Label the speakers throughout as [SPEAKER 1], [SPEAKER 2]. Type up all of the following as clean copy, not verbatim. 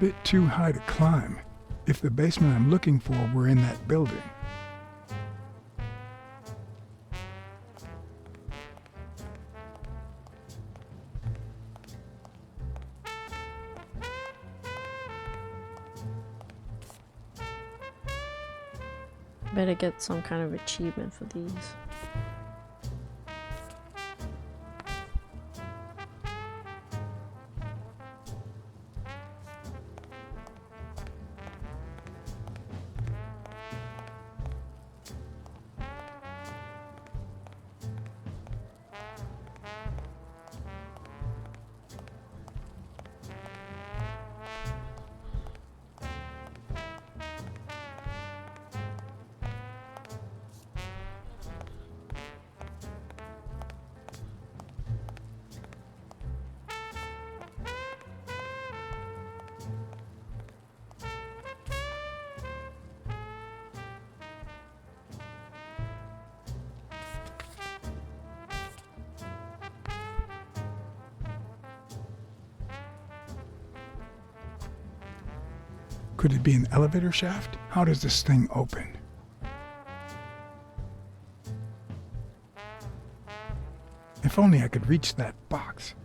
[SPEAKER 1] bit too high to climb. If the basement I'm looking for were in that building.
[SPEAKER 2] Better get some kind of achievement for these. Could it be an elevator shaft? How does this thing open? If only I could reach that box.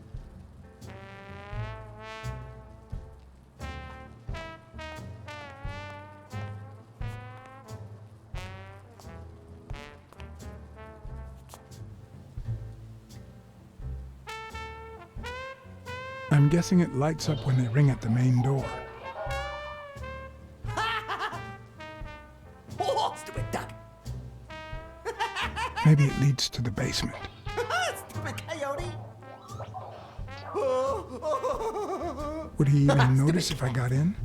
[SPEAKER 2] I'm guessing it lights up when they ring at the main door.
[SPEAKER 3] Stupid duck.
[SPEAKER 1] Maybe it leads to the basement.
[SPEAKER 3] Stupid coyote.
[SPEAKER 1] Would he even notice if I got in?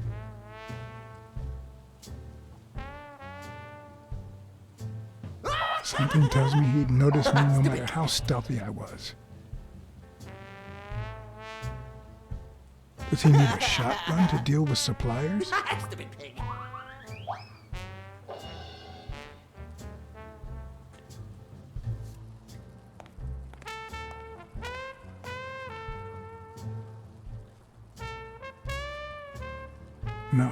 [SPEAKER 1] Something tells me he'd notice me no matter how stealthy I was. Does he need a shotgun to deal with suppliers?
[SPEAKER 3] Stupid pig.
[SPEAKER 1] No.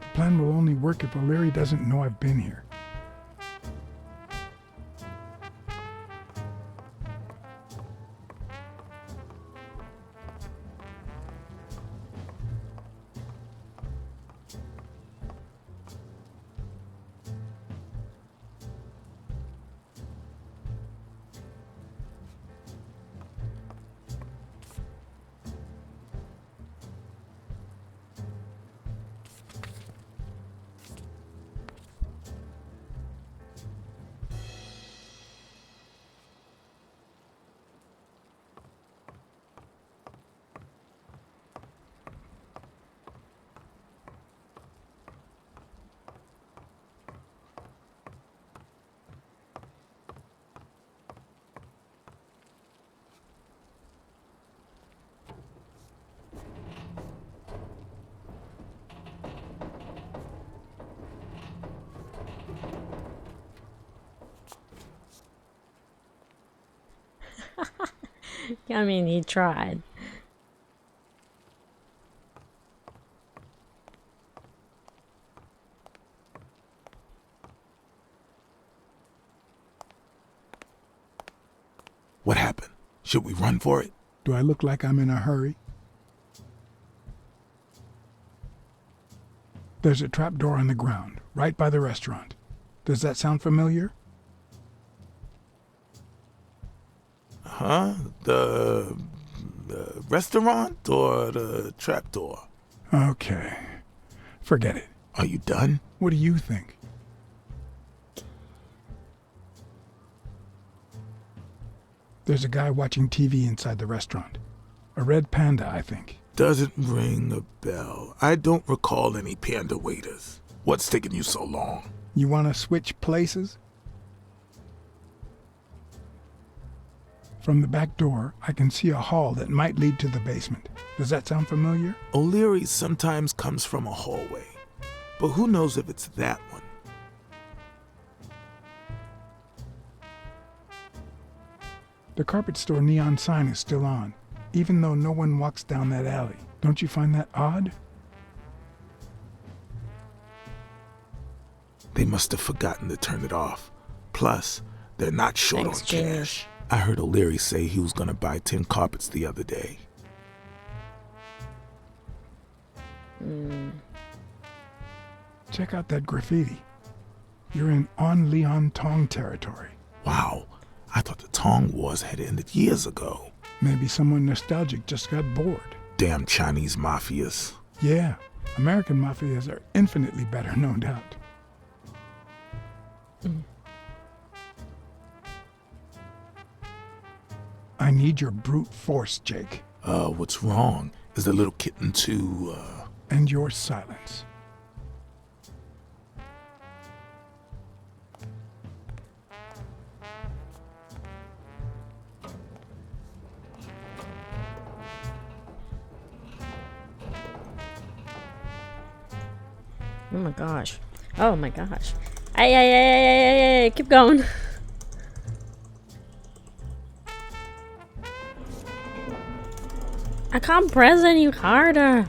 [SPEAKER 1] The plan will only work if O'Leary doesn't know I've been here.
[SPEAKER 2] I mean, he tried.
[SPEAKER 4] What happened? Should we run for it?
[SPEAKER 1] Do I look like I'm in a hurry? There's a trapdoor on the ground, right by the restaurant. Does that sound familiar?
[SPEAKER 4] Huh? The restaurant or the trapdoor?
[SPEAKER 1] Okay. Forget it.
[SPEAKER 4] Are you done?
[SPEAKER 1] What do you think? There's a guy watching TV inside the restaurant. A red panda, I think.
[SPEAKER 4] Doesn't ring a bell. I don't recall any panda waiters. What's taking you so long?
[SPEAKER 1] You want to switch places? From the back door, I can see a hall that might lead to the basement. Does that sound familiar?
[SPEAKER 4] O'Leary sometimes comes from a hallway, but who knows if it's that one?
[SPEAKER 1] The carpet store neon sign is still on, even though no one walks down that alley. Don't you find that odd?
[SPEAKER 4] must have forgotten to turn it off. Plus, they're not short
[SPEAKER 5] Thanks,
[SPEAKER 4] on
[SPEAKER 5] genius.
[SPEAKER 4] cash. I heard O'Leary say he was gonna buy 10 carpets the other day.
[SPEAKER 1] Check out that graffiti. You're in On Leon Tong territory.
[SPEAKER 4] Wow, I thought the Tong Wars had ended years ago.
[SPEAKER 1] Maybe someone nostalgic just got bored.
[SPEAKER 4] Damn Chinese mafias.
[SPEAKER 1] Yeah, American mafias are infinitely better, no doubt. I need your brute force, Jake.
[SPEAKER 4] What's wrong? Is the little kitten too,
[SPEAKER 1] And your silence.
[SPEAKER 5] Oh my gosh. Oh my gosh. Ay, keep going. I can't press any harder.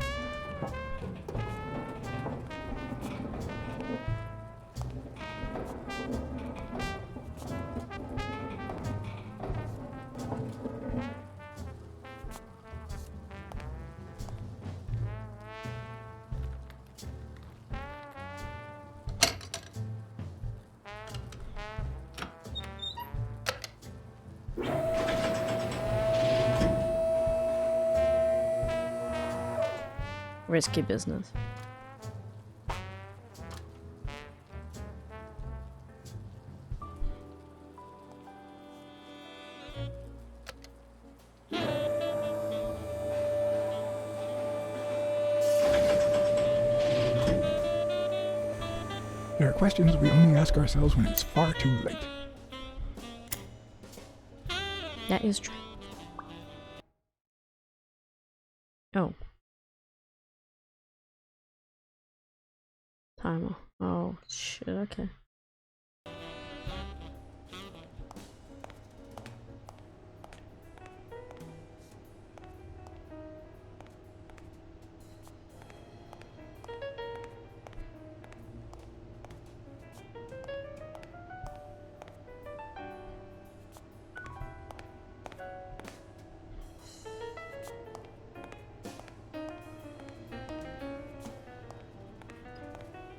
[SPEAKER 5] Risky business.
[SPEAKER 1] There are questions we only ask ourselves when it's far too late.
[SPEAKER 5] That is true. Oh. Timer. Oh, shit, okay.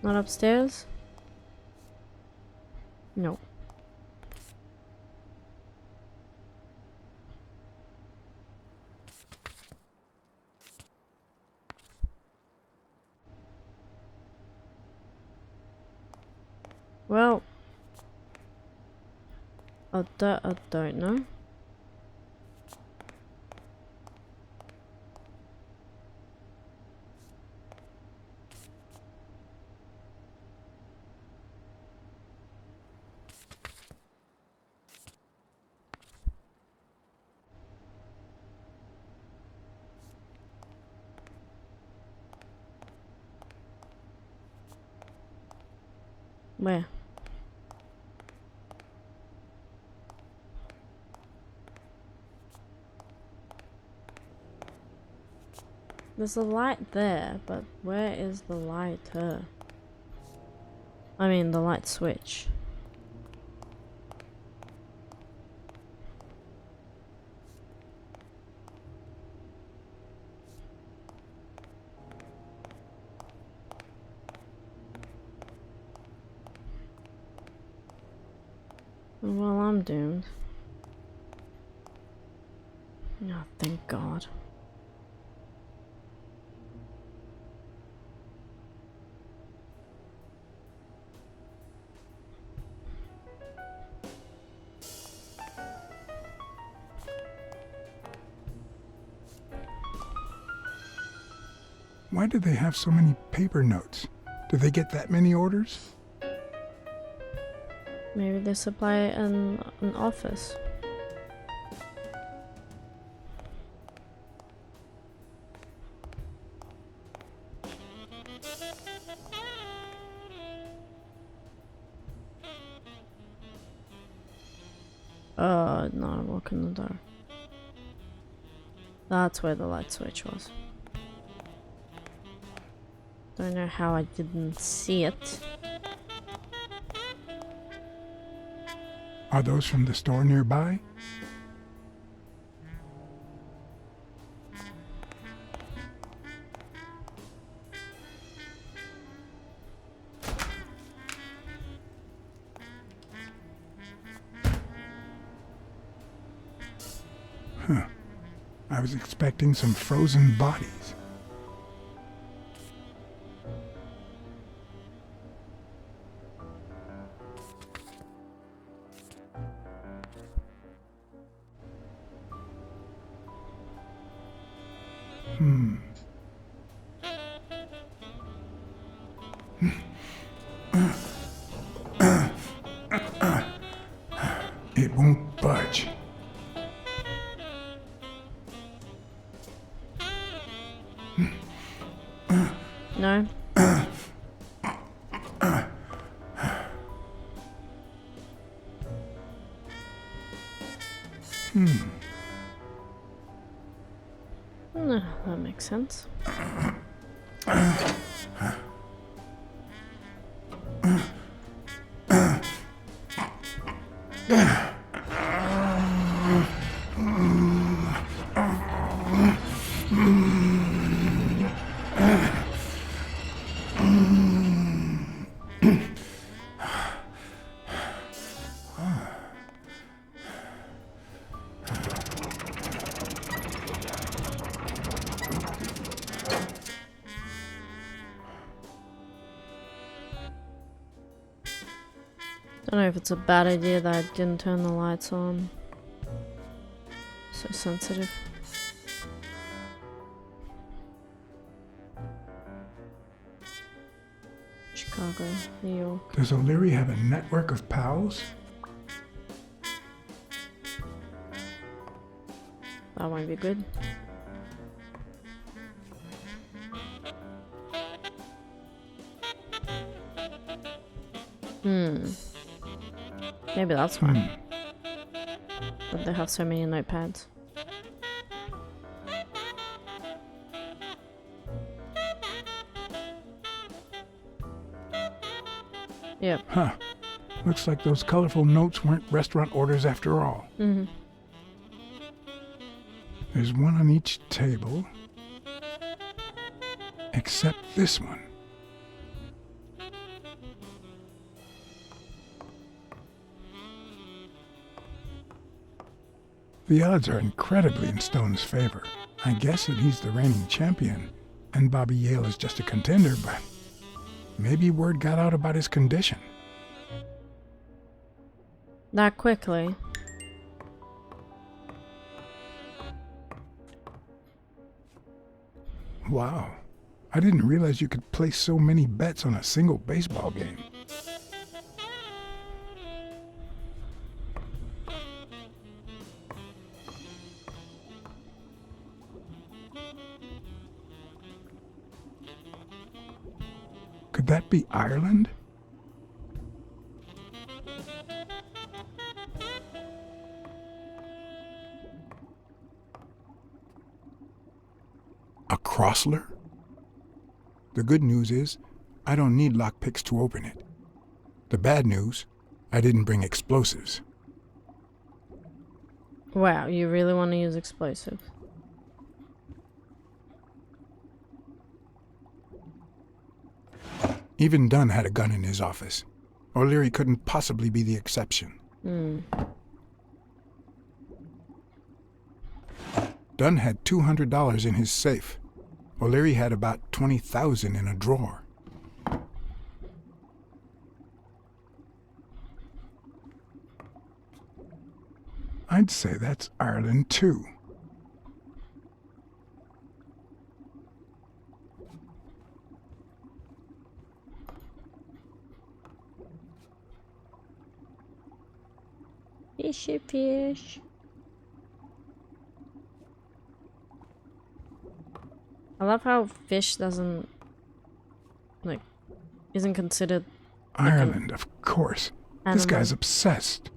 [SPEAKER 5] Not upstairs? No. Well, I don't know. Where? There's a light there, but where is the lighter? I mean, the light switch. Well, I'm doomed. Oh, thank God.
[SPEAKER 1] Why do they have so many paper notes? Do they get that many orders?
[SPEAKER 5] Maybe they supply an office. No, I'm locking the door. That's where the light switch was. Don't know how I didn't see it.
[SPEAKER 1] Are those from the store nearby? Huh. I was expecting some frozen bodies. It won't budge.
[SPEAKER 5] No? No, that makes sense. Don't know if it's a bad idea that I didn't turn the lights on. So sensitive. Chicago, New York.
[SPEAKER 1] Does O'Leary have a network of pals?
[SPEAKER 5] That won't be good. Maybe that's why. But they have so many notepads. Yep.
[SPEAKER 1] Huh. Looks like those colorful notes weren't restaurant orders after all. There's one on each table. Except this one. The odds are incredibly in Stone's favor. I guess that he's the reigning champion, and Bobby Yale is just a contender, but maybe word got out about his condition.
[SPEAKER 5] That quickly.
[SPEAKER 1] Wow. I didn't realize you could place so many bets on a single baseball game. Could that be Ireland? A Crossler? The good news is, I don't need lockpicks to open it. The bad news, I didn't bring explosives.
[SPEAKER 5] Wow, you really want to use explosives?
[SPEAKER 1] Even Dunn had a gun in his office. O'Leary couldn't possibly be the exception. Dunn had $200 in his safe. O'Leary had about $20,000 in a drawer. I'd say that's Ireland too.
[SPEAKER 5] Fishy fish. I love how fish doesn't, like, isn't considered like
[SPEAKER 1] Ireland, of course. This guy's obsessed.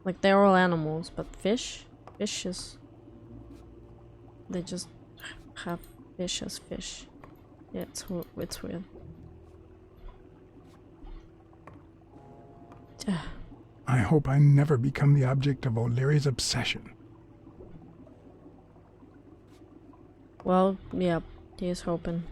[SPEAKER 5] Like, they're all animals, but fish is, they just have fish as fish. Yeah, it's weird.
[SPEAKER 1] I hope I never become the object of O'Leary's obsession.
[SPEAKER 5] Well, yeah, he's hoping.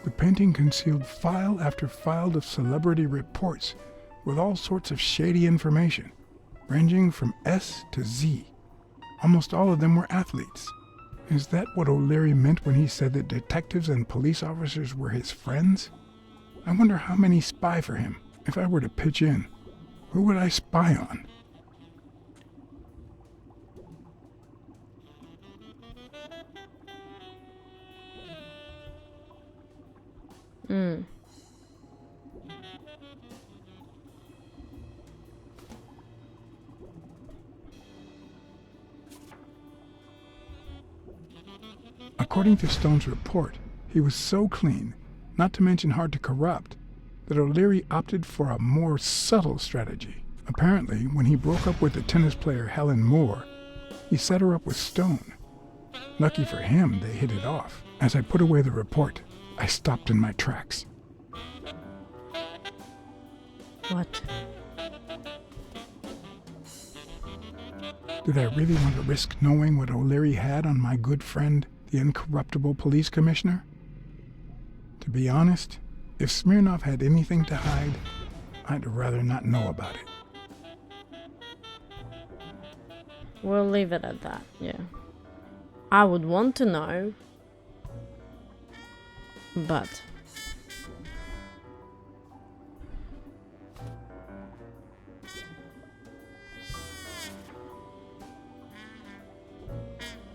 [SPEAKER 1] The painting concealed file after file of celebrity reports with all sorts of shady information, ranging from S to Z. Almost all of them were athletes. Is that what O'Leary meant when he said that detectives and police officers were his friends? I wonder how many spy for him. If I were to pitch in, who would I spy on? According to Stone's report, he was so clean, not to mention hard to corrupt, that O'Leary opted for a more subtle strategy. Apparently, when he broke up with the tennis player Helen Moore, he set her up with Stone. Lucky for him, they hit it off. As I put away the report, I stopped in my tracks.
[SPEAKER 5] What?
[SPEAKER 1] Did I really want to risk knowing what O'Leary had on my good friend, the incorruptible police commissioner? To be honest, if Smirnov had anything to hide, I'd rather not know about it.
[SPEAKER 5] We'll leave it at that, yeah. I would want to know, but...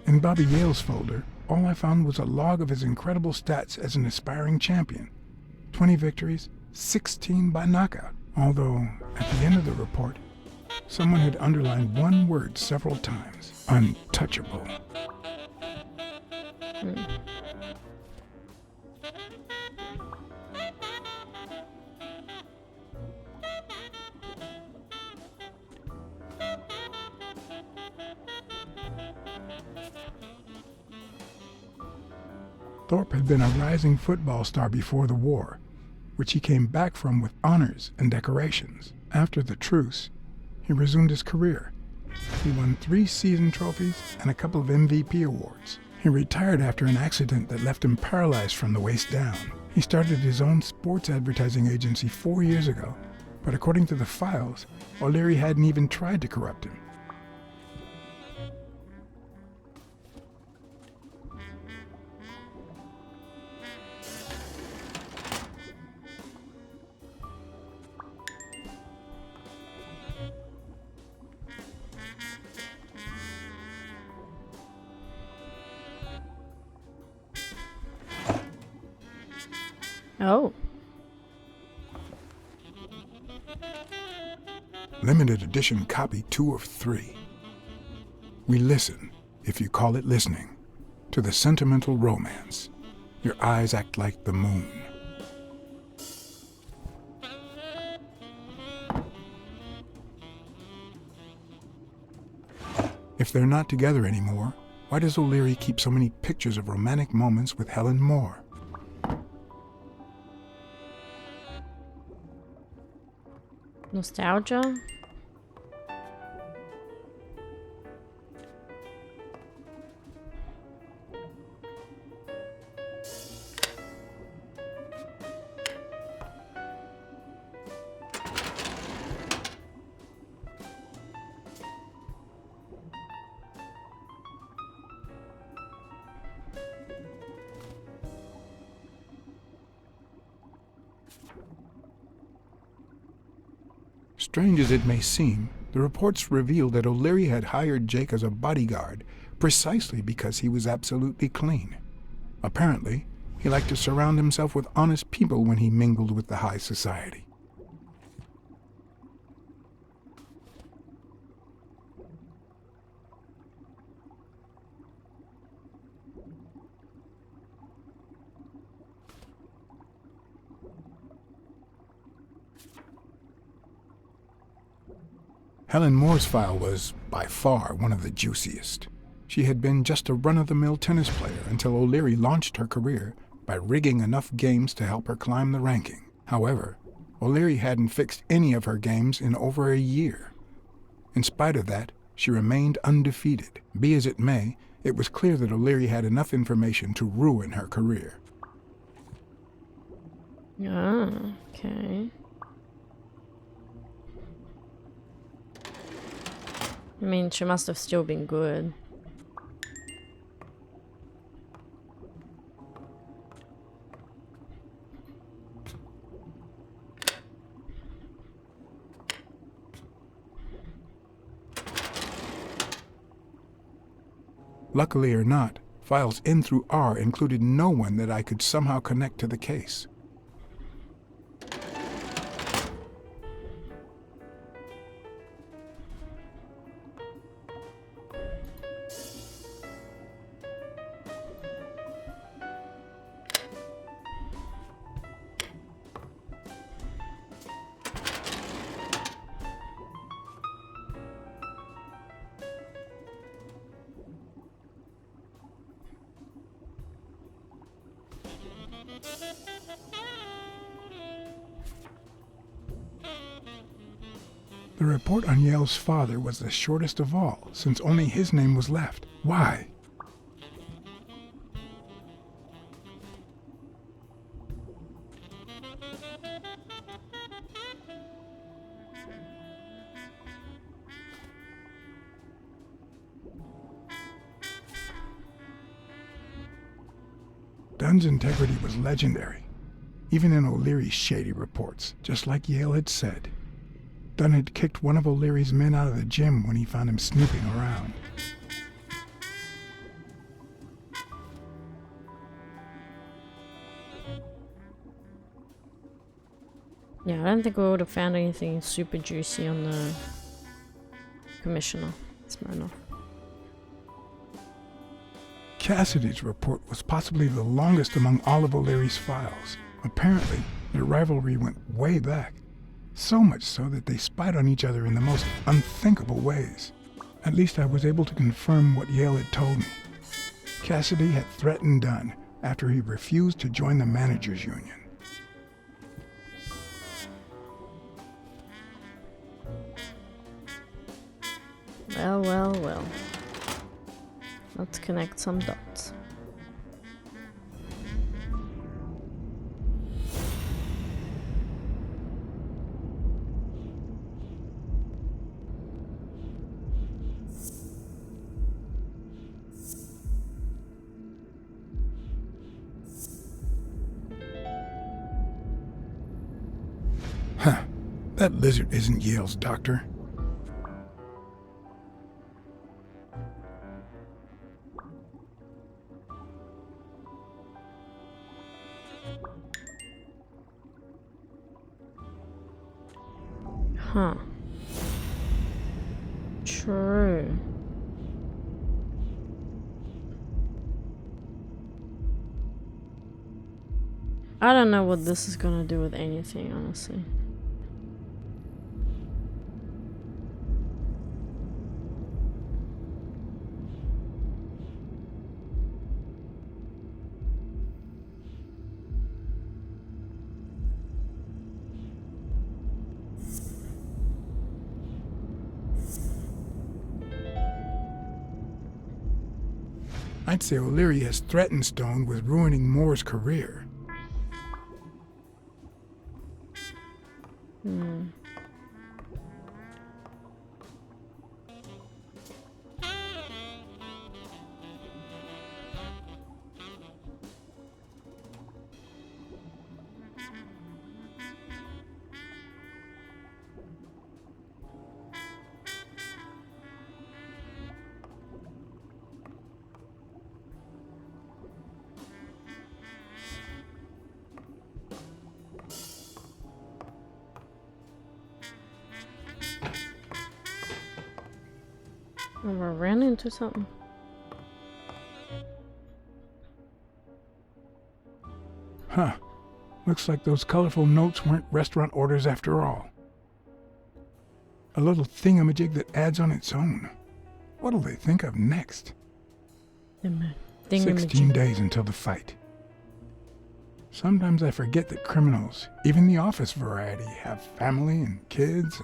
[SPEAKER 1] In Bobby Yale's folder, all I found was a log of his incredible stats as an aspiring champion. 20 victories, 16 by knockout. Although, at the end of the report, someone had underlined one word several times. Untouchable. Thorpe had been a rising football star before the war, which he came back from with honors and decorations. After the truce, he resumed his career. He won 3 season trophies and a couple of MVP awards. He retired after an accident that left him paralyzed from the waist down. He started his own sports advertising agency 4 years ago, but according to the files, O'Leary hadn't even tried to corrupt him.
[SPEAKER 5] Oh.
[SPEAKER 1] Limited edition copy 2 of 3. We listen, if you call it listening, to the sentimental romance. Your eyes act like the moon. If they're not together anymore, why does O'Leary keep so many pictures of romantic moments with Helen Moore?
[SPEAKER 5] Nostalgia?
[SPEAKER 1] Strange as it may seem, the reports revealed that O'Leary had hired Jake as a bodyguard precisely because he was absolutely clean. Apparently, he liked to surround himself with honest people when he mingled with the high society. Helen Moore's file was, by far, one of the juiciest. She had been just a run-of-the-mill tennis player until O'Leary launched her career by rigging enough games to help her climb the ranking. However, O'Leary hadn't fixed any of her games in over a year. In spite of that, she remained undefeated. Be as it may, it was clear that O'Leary had enough information to ruin her career.
[SPEAKER 5] Ah, okay. I mean, she must have still been good.
[SPEAKER 1] Luckily or not, files N through R included no one that I could somehow connect to the case. The report on Yale's father was the shortest of all, since only his name was left. Why? Dunn's integrity was legendary, even in O'Leary's shady reports, just like Yale had said. Dunn had kicked one of O'Leary's men out of the gym when he found him snooping around.
[SPEAKER 5] Yeah, I don't think we would have found anything super juicy on the commissioner, Smirnoff.
[SPEAKER 1] Cassidy's report was possibly the longest among all of O'Leary's files. Apparently, their rivalry went way back. So much so that they spied on each other in the most unthinkable ways. At least I was able to confirm what Yale had told me. Cassidy had threatened Dunn after he refused to join the managers' union.
[SPEAKER 5] Well, well, well. Let's connect some dots.
[SPEAKER 1] Huh. That lizard isn't Yale's doctor.
[SPEAKER 5] Huh. True. I don't know what this is gonna do with anything, honestly.
[SPEAKER 1] I'd say O'Leary has threatened Stone with ruining Moore's career.
[SPEAKER 5] Oh, we ran into something.
[SPEAKER 1] Huh. Looks like those colorful notes weren't restaurant orders after all. A little thingamajig that adds on its own. What'll they think of next? 16 days until the fight. Sometimes I forget that criminals, even the office variety, have family and kids.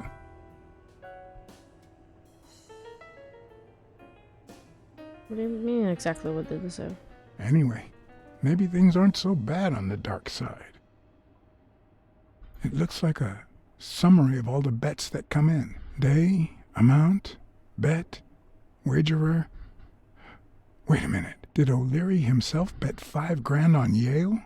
[SPEAKER 5] What do you mean exactly what did they say?
[SPEAKER 1] Anyway, maybe things aren't so bad on the dark side. It looks like a summary of all the bets that come in. Day, amount, bet, wagerer. Wait a minute. Did O'Leary himself bet $5,000 on Yale?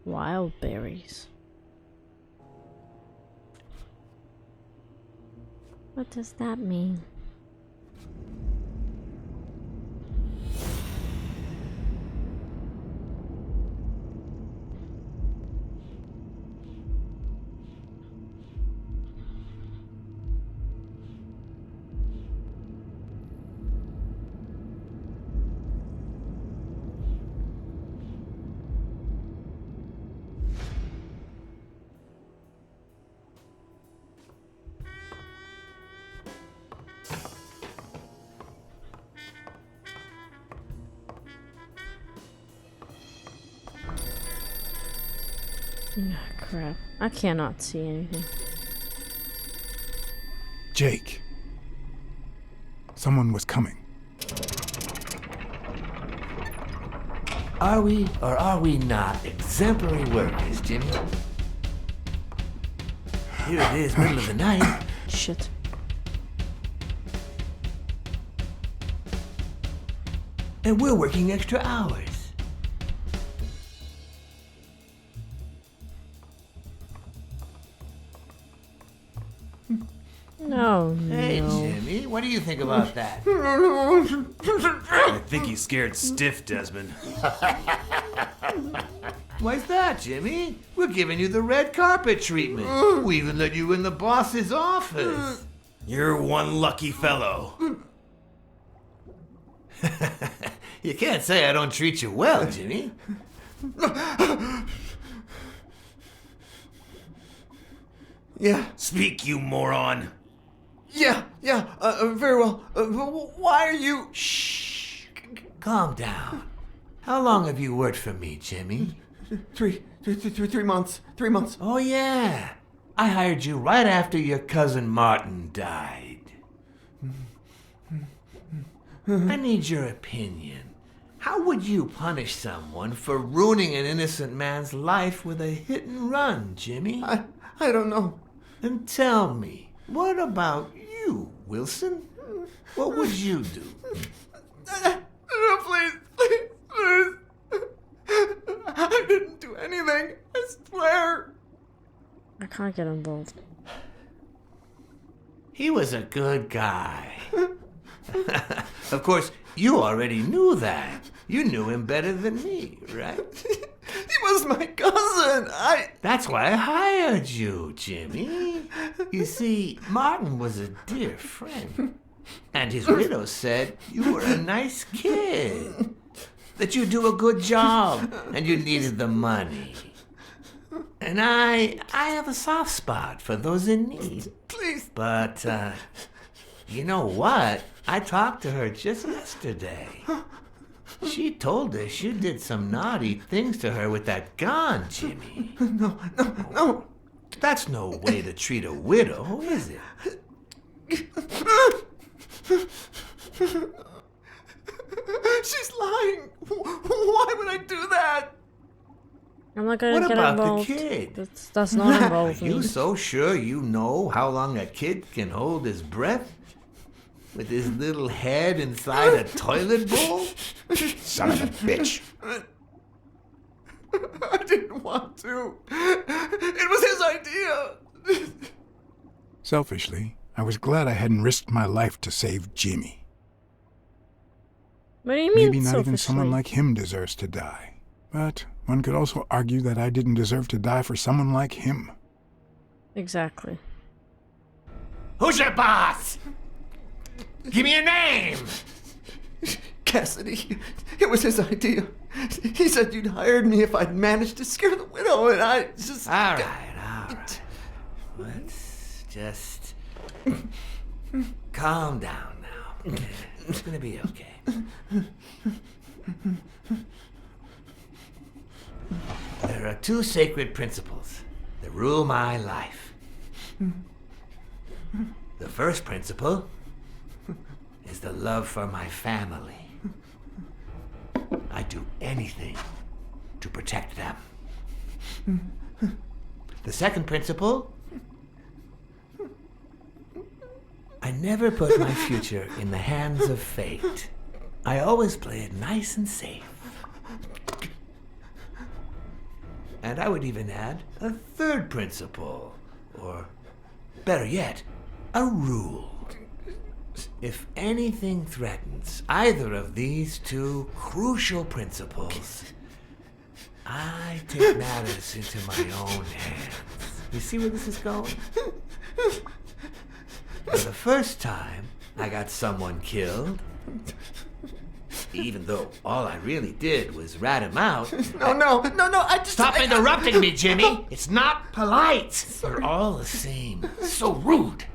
[SPEAKER 5] Wild berries. What does that mean? Ah, crap. I cannot see anything.
[SPEAKER 1] Jake. Someone was coming.
[SPEAKER 6] Are we or are we not exemplary workers, Jimmy? Here it is, middle of the night.
[SPEAKER 5] Shit.
[SPEAKER 6] And we're working extra hours.
[SPEAKER 5] No,
[SPEAKER 6] Hey,
[SPEAKER 5] no.
[SPEAKER 6] Jimmy, what do you think about that?
[SPEAKER 7] I think he's scared stiff, Desmond.
[SPEAKER 6] Why's that, Jimmy? We're giving you the red carpet treatment. We even let you in the boss's office.
[SPEAKER 7] You're one lucky fellow.
[SPEAKER 6] You can't say I don't treat you well, Jimmy.
[SPEAKER 8] Yeah,
[SPEAKER 7] Speak, you moron.
[SPEAKER 8] yeah, very well. Why are you...
[SPEAKER 6] Shh. Calm down. How long have you worked for me, Jimmy?
[SPEAKER 8] 3 months. 3 months.
[SPEAKER 6] Oh, yeah. I hired you right after your cousin Martin died. I need your opinion. How would you punish someone for ruining an innocent man's life with a hit and run, Jimmy?
[SPEAKER 8] I don't know.
[SPEAKER 6] And tell me, what about you, Wilson? What would you do?
[SPEAKER 8] No, please. I didn't do anything. I swear.
[SPEAKER 5] I can't get involved.
[SPEAKER 6] He was a good guy. Of course, you already knew that. You knew him better than me, right?
[SPEAKER 8] He was my cousin.
[SPEAKER 6] That's why I hired you, Jimmy. You see, Martin was a dear friend. And his widow said you were a nice kid. That you do a good job and you needed the money. And I have a soft spot for those in need.
[SPEAKER 8] Please.
[SPEAKER 6] But, you know what? I talked to her just yesterday. She told us you did some naughty things to her with that gun, Jimmy.
[SPEAKER 8] No.
[SPEAKER 6] That's no way to treat a widow, is it?
[SPEAKER 8] She's lying. Why would I do that?
[SPEAKER 5] I'm not gonna
[SPEAKER 6] What
[SPEAKER 5] get
[SPEAKER 6] about the
[SPEAKER 5] involved.
[SPEAKER 6] kid?
[SPEAKER 5] That's not
[SPEAKER 6] Are
[SPEAKER 5] involved
[SPEAKER 6] you
[SPEAKER 5] me.
[SPEAKER 6] so sure you know how long a kid can hold his breath? With his little head inside a toilet bowl?
[SPEAKER 2] Son of a bitch.
[SPEAKER 8] I didn't want to. It was his idea.
[SPEAKER 2] Selfishly, I was glad I hadn't risked my life to save Jimmy.
[SPEAKER 5] What do you mean
[SPEAKER 2] Maybe not even someone
[SPEAKER 5] selfishly?
[SPEAKER 2] like him deserves to die. But one could also argue that I didn't deserve to die for someone like him.
[SPEAKER 5] Exactly.
[SPEAKER 6] Who's your boss? Give me a name.
[SPEAKER 8] Cassidy, it was his idea. He said you'd hired me if I'd managed to scare the widow, and I just...
[SPEAKER 6] All right. Let's just calm down now. It's gonna be okay. There are two sacred principles that rule my life. The first principle is the love for my family. I do anything to protect them. The second principle, I never put my future in the hands of fate. I always play it nice and safe. And I would even add a third principle, or better yet, a rule. If anything threatens either of these two crucial principles, I take matters into my own hands. You see where this is going? For the first time, I got someone killed. Even though all I really did was rat him out.
[SPEAKER 8] No, I just...
[SPEAKER 6] Stop interrupting me, Jimmy! It's not polite! You're all the same. So rude.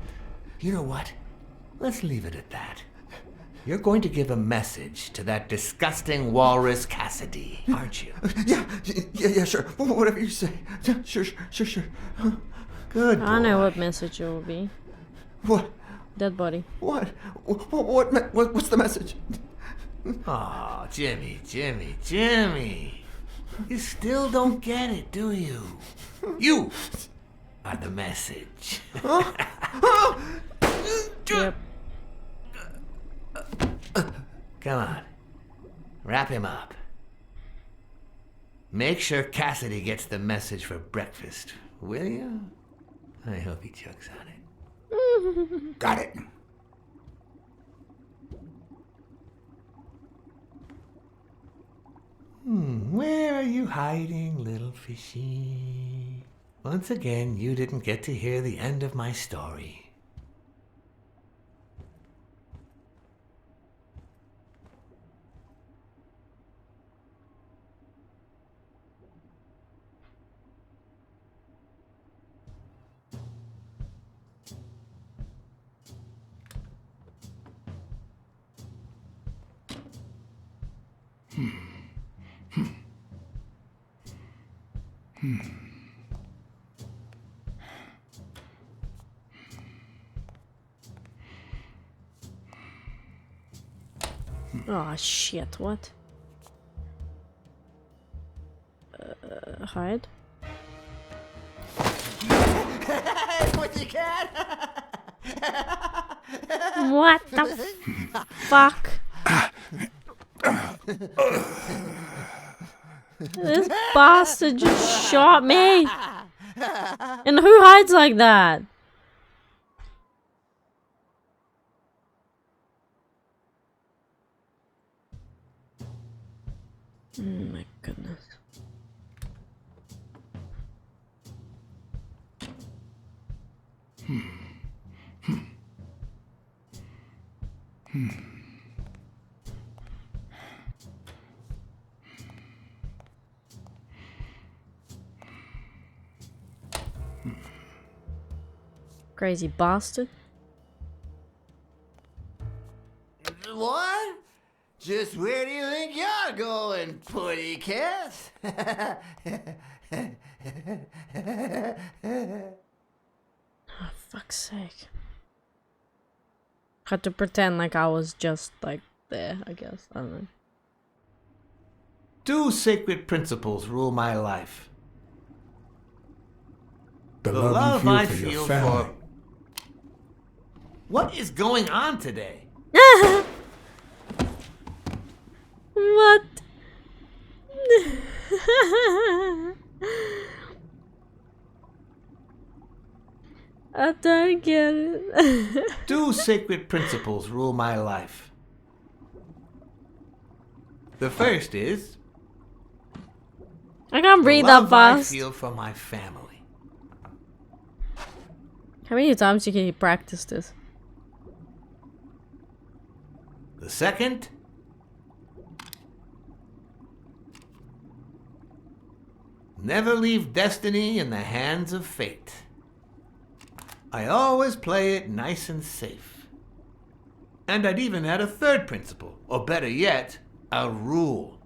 [SPEAKER 6] You know what? Let's leave it at that. You're going to give a message to that disgusting walrus Cassidy, aren't you?
[SPEAKER 8] Yeah, sure. Whatever you say. Yeah, sure.
[SPEAKER 6] Good boy.
[SPEAKER 5] I know what message it will be.
[SPEAKER 8] What?
[SPEAKER 5] Dead body.
[SPEAKER 8] What? What's the message?
[SPEAKER 6] Aw, Jimmy. You still don't get it, do you? You are the message.
[SPEAKER 5] Yep.
[SPEAKER 6] Come on. Wrap him up. Make sure Cassidy gets the message for breakfast, will you? I hope he chokes on it.
[SPEAKER 2] Got it.
[SPEAKER 6] Where are you hiding, little fishy? Once again, you didn't get to hear the end of my story.
[SPEAKER 5] Oh shit, what? Hide? What the fuck? This bastard just shot me! And who hides like that? Oh my goodness. Crazy bastard.
[SPEAKER 3] What? Just where do you think you're going, putty cat?
[SPEAKER 5] Oh, fuck's sake. Had to pretend like I was just like there, I guess. I don't know.
[SPEAKER 6] Two sacred principles rule my life.
[SPEAKER 2] The
[SPEAKER 6] The
[SPEAKER 2] love
[SPEAKER 6] love I
[SPEAKER 2] you feel for
[SPEAKER 6] feel
[SPEAKER 2] your family.
[SPEAKER 6] for... What is going on today?
[SPEAKER 5] What? I don't get it.
[SPEAKER 6] 2 sacred principles rule my life. The first is
[SPEAKER 5] I can't
[SPEAKER 6] the
[SPEAKER 5] read that
[SPEAKER 6] love I
[SPEAKER 5] fast.
[SPEAKER 6] feel for my family.
[SPEAKER 5] How many times can you practice this?
[SPEAKER 6] The second, never leave destiny in the hands of fate. I always play it nice and safe. And I'd even add a third principle, or better yet, a rule.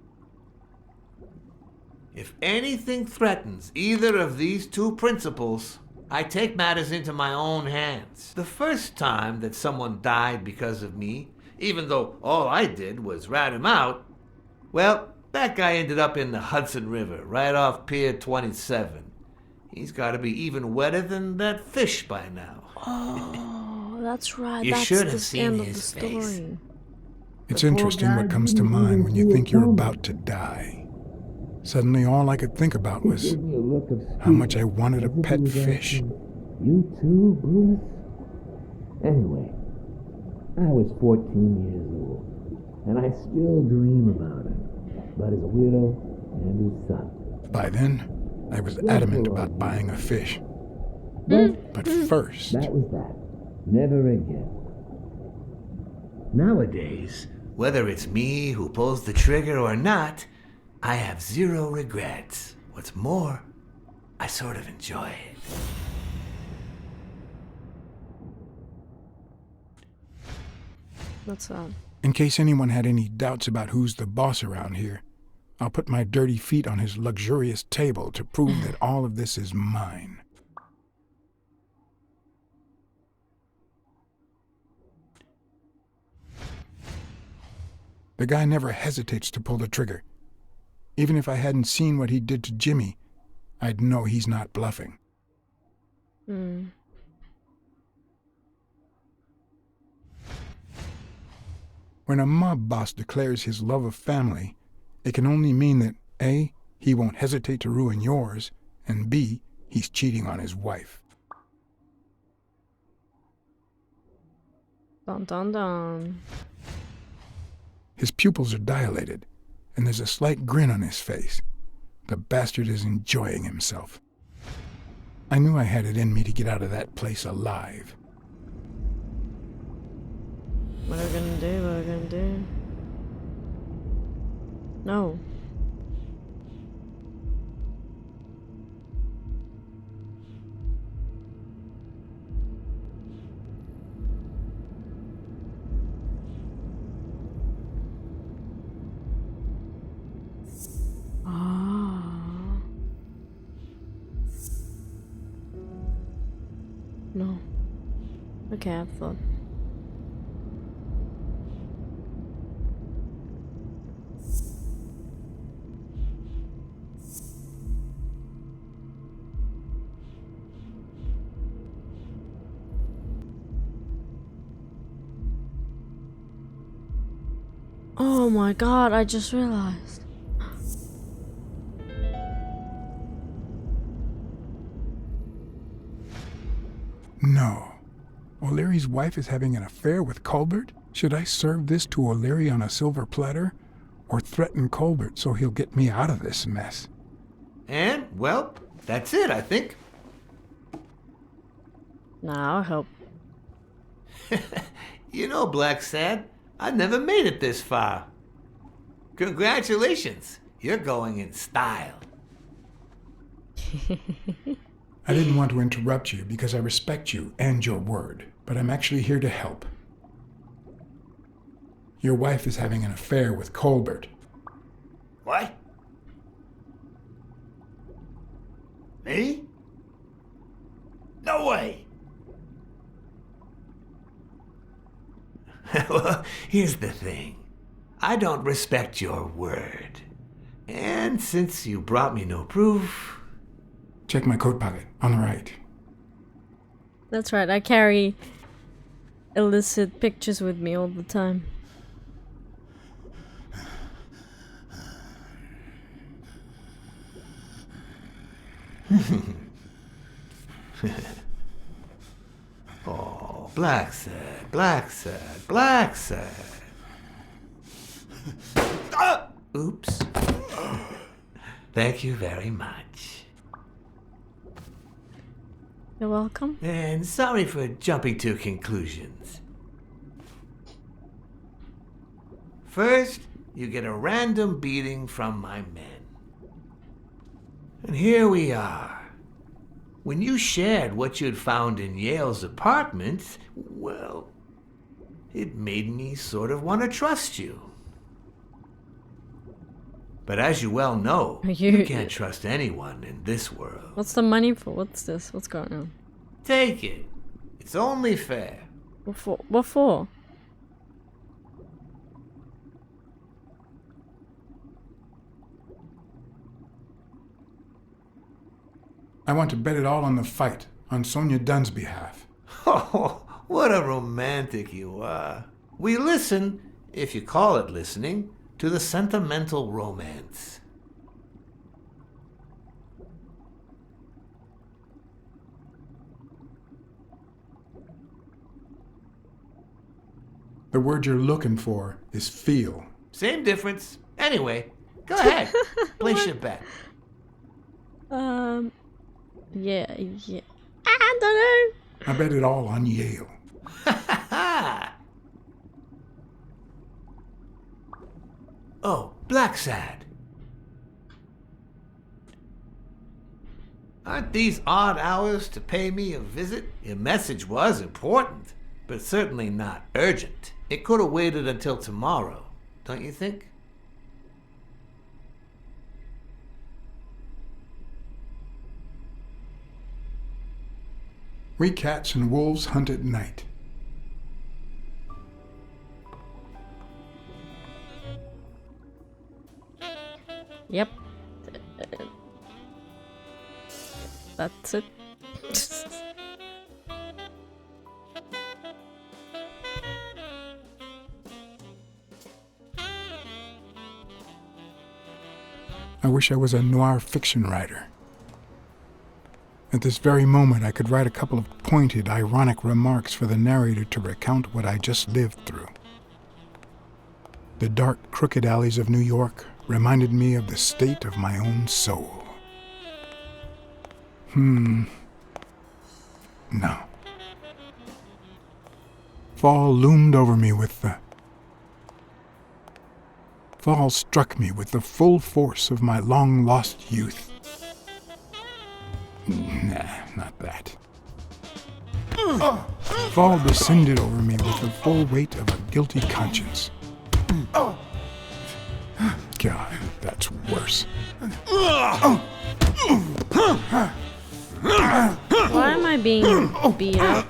[SPEAKER 6] If anything threatens either of these 2 principles, I take matters into my own hands. The first time that someone died because of me, even though all I did was rat him out, well, that guy ended up in the Hudson River, right off Pier 27. He's got to be even wetter than that fish by now.
[SPEAKER 5] Oh, that's right.
[SPEAKER 6] You
[SPEAKER 5] That's
[SPEAKER 6] should
[SPEAKER 5] the
[SPEAKER 6] have seen
[SPEAKER 5] end of the
[SPEAKER 6] his face.
[SPEAKER 5] story.
[SPEAKER 2] It's interesting what comes to mind when you think you're about to die. Suddenly, all I could think about was how much I wanted a pet fish.
[SPEAKER 9] You too, Bruce? Anyway, I was 14 years old, and I still dream about him, about his widow and his son.
[SPEAKER 2] By then, I was adamant about buying a fish. But first,
[SPEAKER 9] That was that. Never again.
[SPEAKER 6] Nowadays, whether it's me who pulls the trigger or not, I have 0 regrets. What's more, I sort of enjoy it.
[SPEAKER 5] That's sad.
[SPEAKER 2] in case anyone had any doubts about who's the boss around here, I'll put my dirty feet on his luxurious table to prove that all of this is mine. The guy never hesitates to pull the trigger. Even if I hadn't seen what he did to Jimmy, I'd know he's not bluffing.
[SPEAKER 5] Hmm.
[SPEAKER 2] When a mob boss declares his love of family, it can only mean that A, he won't hesitate to ruin yours, and B, he's cheating on his wife.
[SPEAKER 5] Dun dun dun.
[SPEAKER 2] His pupils are dilated, and there's a slight grin on his face. The bastard is enjoying himself. I knew I had it in me to get out of that place alive.
[SPEAKER 5] What are we gonna do? What are we gonna do? No. Ah. No. Okay, I thought. Oh my god, I just realized.
[SPEAKER 2] No. O'Leary's wife is having an affair with Colbert? Should I serve this to O'Leary on a silver platter? Or threaten Colbert so he'll get me out of this mess?
[SPEAKER 6] And, well, that's it, I think.
[SPEAKER 5] Nah, I'll help.
[SPEAKER 6] You know, Blacksad, I never made it this far. Congratulations, you're going in style.
[SPEAKER 2] I didn't want to interrupt you because I respect you and your word, but I'm actually here to help. Your wife is having an affair with Colbert.
[SPEAKER 6] What? Me? No way. Well, here's the thing. I don't respect your word. And since you brought me no proof...
[SPEAKER 2] Check my coat pocket, on the right.
[SPEAKER 5] That's right, I carry illicit pictures with me all the time.
[SPEAKER 6] Oh, Blacksad, Blacksad, Blacksad. Oops. Thank you very much.
[SPEAKER 5] You're welcome.
[SPEAKER 6] And sorry for jumping to conclusions. First, you get a random beating from my men. And here we are. When you shared what you'd found in Yale's apartment, well, it made me sort of want to trust you. But as you well know, you can't trust anyone in this world.
[SPEAKER 5] What's the money for? What's this? What's going on?
[SPEAKER 6] Take it. It's only fair.
[SPEAKER 5] What for? What for?
[SPEAKER 2] I want to bet it all on the fight, on Sonia Dunn's behalf.
[SPEAKER 6] Oh, what a romantic you are. We listen, if you call it listening, to the sentimental romance.
[SPEAKER 2] The word you're looking for is feel.
[SPEAKER 6] Same difference. Anyway, go ahead. Place your bet.
[SPEAKER 5] Yeah. I don't know.
[SPEAKER 2] I bet it all on Yale.
[SPEAKER 6] Oh, Blacksad. Aren't these odd hours to pay me a visit? Your message was important, but certainly not urgent. It could have waited until tomorrow, don't you think?
[SPEAKER 2] We cats and wolves hunt at night.
[SPEAKER 5] Yep. That's it.
[SPEAKER 2] I wish I was a noir fiction writer. At this very moment, I could write a couple of pointed, ironic remarks for the narrator to recount what I just lived through. The dark, crooked alleys of New York reminded me of the state of my own soul. No. Fall loomed over me Fall struck me with the full force of my long-lost youth. Nah, not that. Fall descended over me with the full weight of a guilty conscience. God, that's worse.
[SPEAKER 5] Why am I being beat up?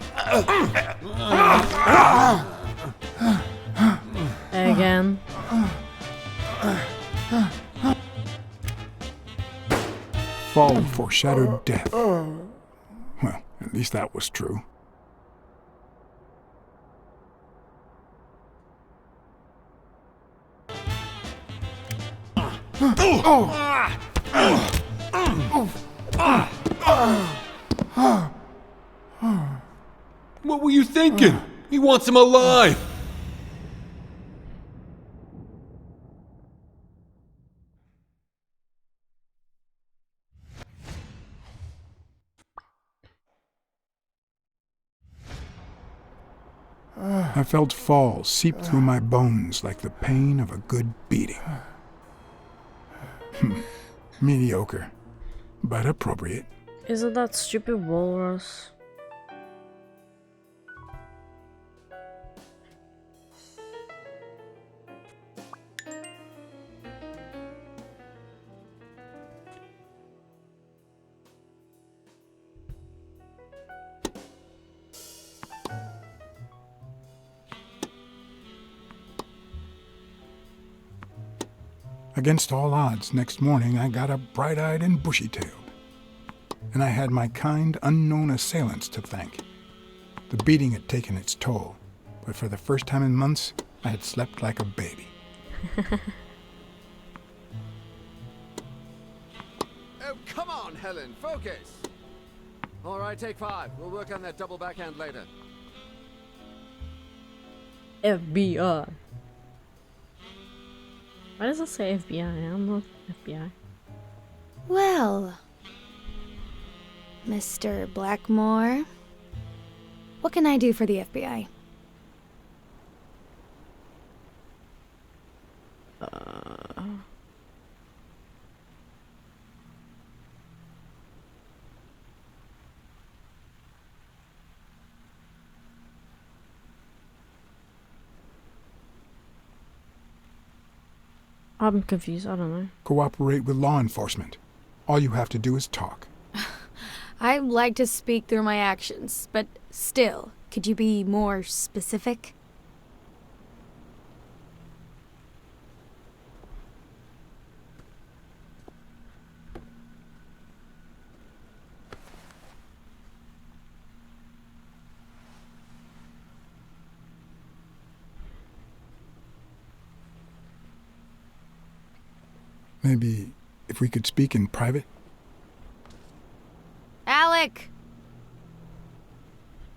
[SPEAKER 5] Again.
[SPEAKER 2] Fall foreshadowed death. Well, at least that was true.
[SPEAKER 7] What were you thinking? He wants him alive!
[SPEAKER 2] I felt fall seep through my bones like the pain of a good beating. Mediocre, but appropriate.
[SPEAKER 5] Is it that stupid walrus?
[SPEAKER 2] Against all odds, next morning I got up bright-eyed and bushy-tailed. And I had my kind, unknown assailants to thank. The beating had taken its toll, but for the first time in months, I had slept like a baby.
[SPEAKER 8] Oh, come on,
[SPEAKER 10] Helen, focus! Alright, take 5. We'll work on that double backhand later.
[SPEAKER 5] FBI. Why does it say FBI? I'm not FBI.
[SPEAKER 11] Well, Mr. Blackmore, what can I do for the FBI?
[SPEAKER 5] I'm confused. I don't know.
[SPEAKER 2] Cooperate with law enforcement. All you have to do is talk.
[SPEAKER 11] I like to speak through my actions, but still, could you be more specific?
[SPEAKER 2] Maybe if we could speak in private?
[SPEAKER 11] Alec!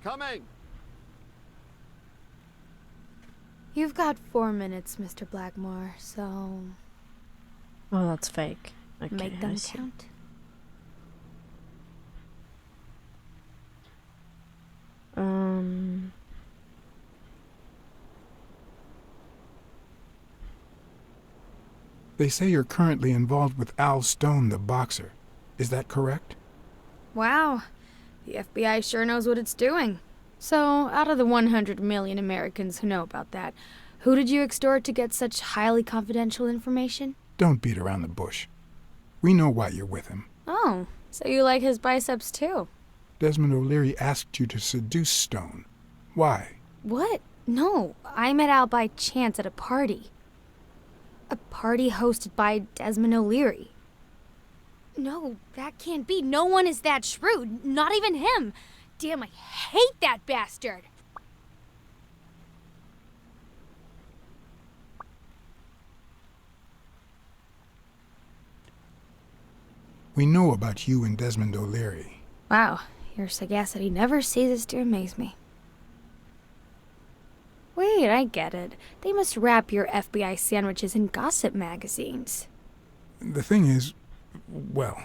[SPEAKER 10] Coming!
[SPEAKER 11] You've got 4 minutes, Mr. Blackmore, so
[SPEAKER 5] Oh, that's fake. Okay,
[SPEAKER 11] make
[SPEAKER 5] I
[SPEAKER 11] them
[SPEAKER 5] see.
[SPEAKER 11] count.
[SPEAKER 2] They say you're currently involved with Al Stone, the boxer. Is that correct?
[SPEAKER 11] Wow, the FBI sure knows what it's doing. So, out of the 100 million Americans who know about that, who did you extort to get such highly confidential information?
[SPEAKER 2] Don't beat around the bush. We know why you're with him.
[SPEAKER 11] Oh, so you like his biceps too?
[SPEAKER 2] Desmond O'Leary asked you to seduce Stone. Why?
[SPEAKER 11] What? No, I met Al by chance at a party. A party hosted by Desmond O'Leary. No, that can't be. No one is that shrewd. Not even him. Damn, I hate that bastard.
[SPEAKER 2] We know about you and Desmond O'Leary.
[SPEAKER 11] Wow, your sagacity never ceases to amaze me. Wait, I get it. They must wrap your FBI sandwiches in gossip magazines.
[SPEAKER 2] The thing is, well...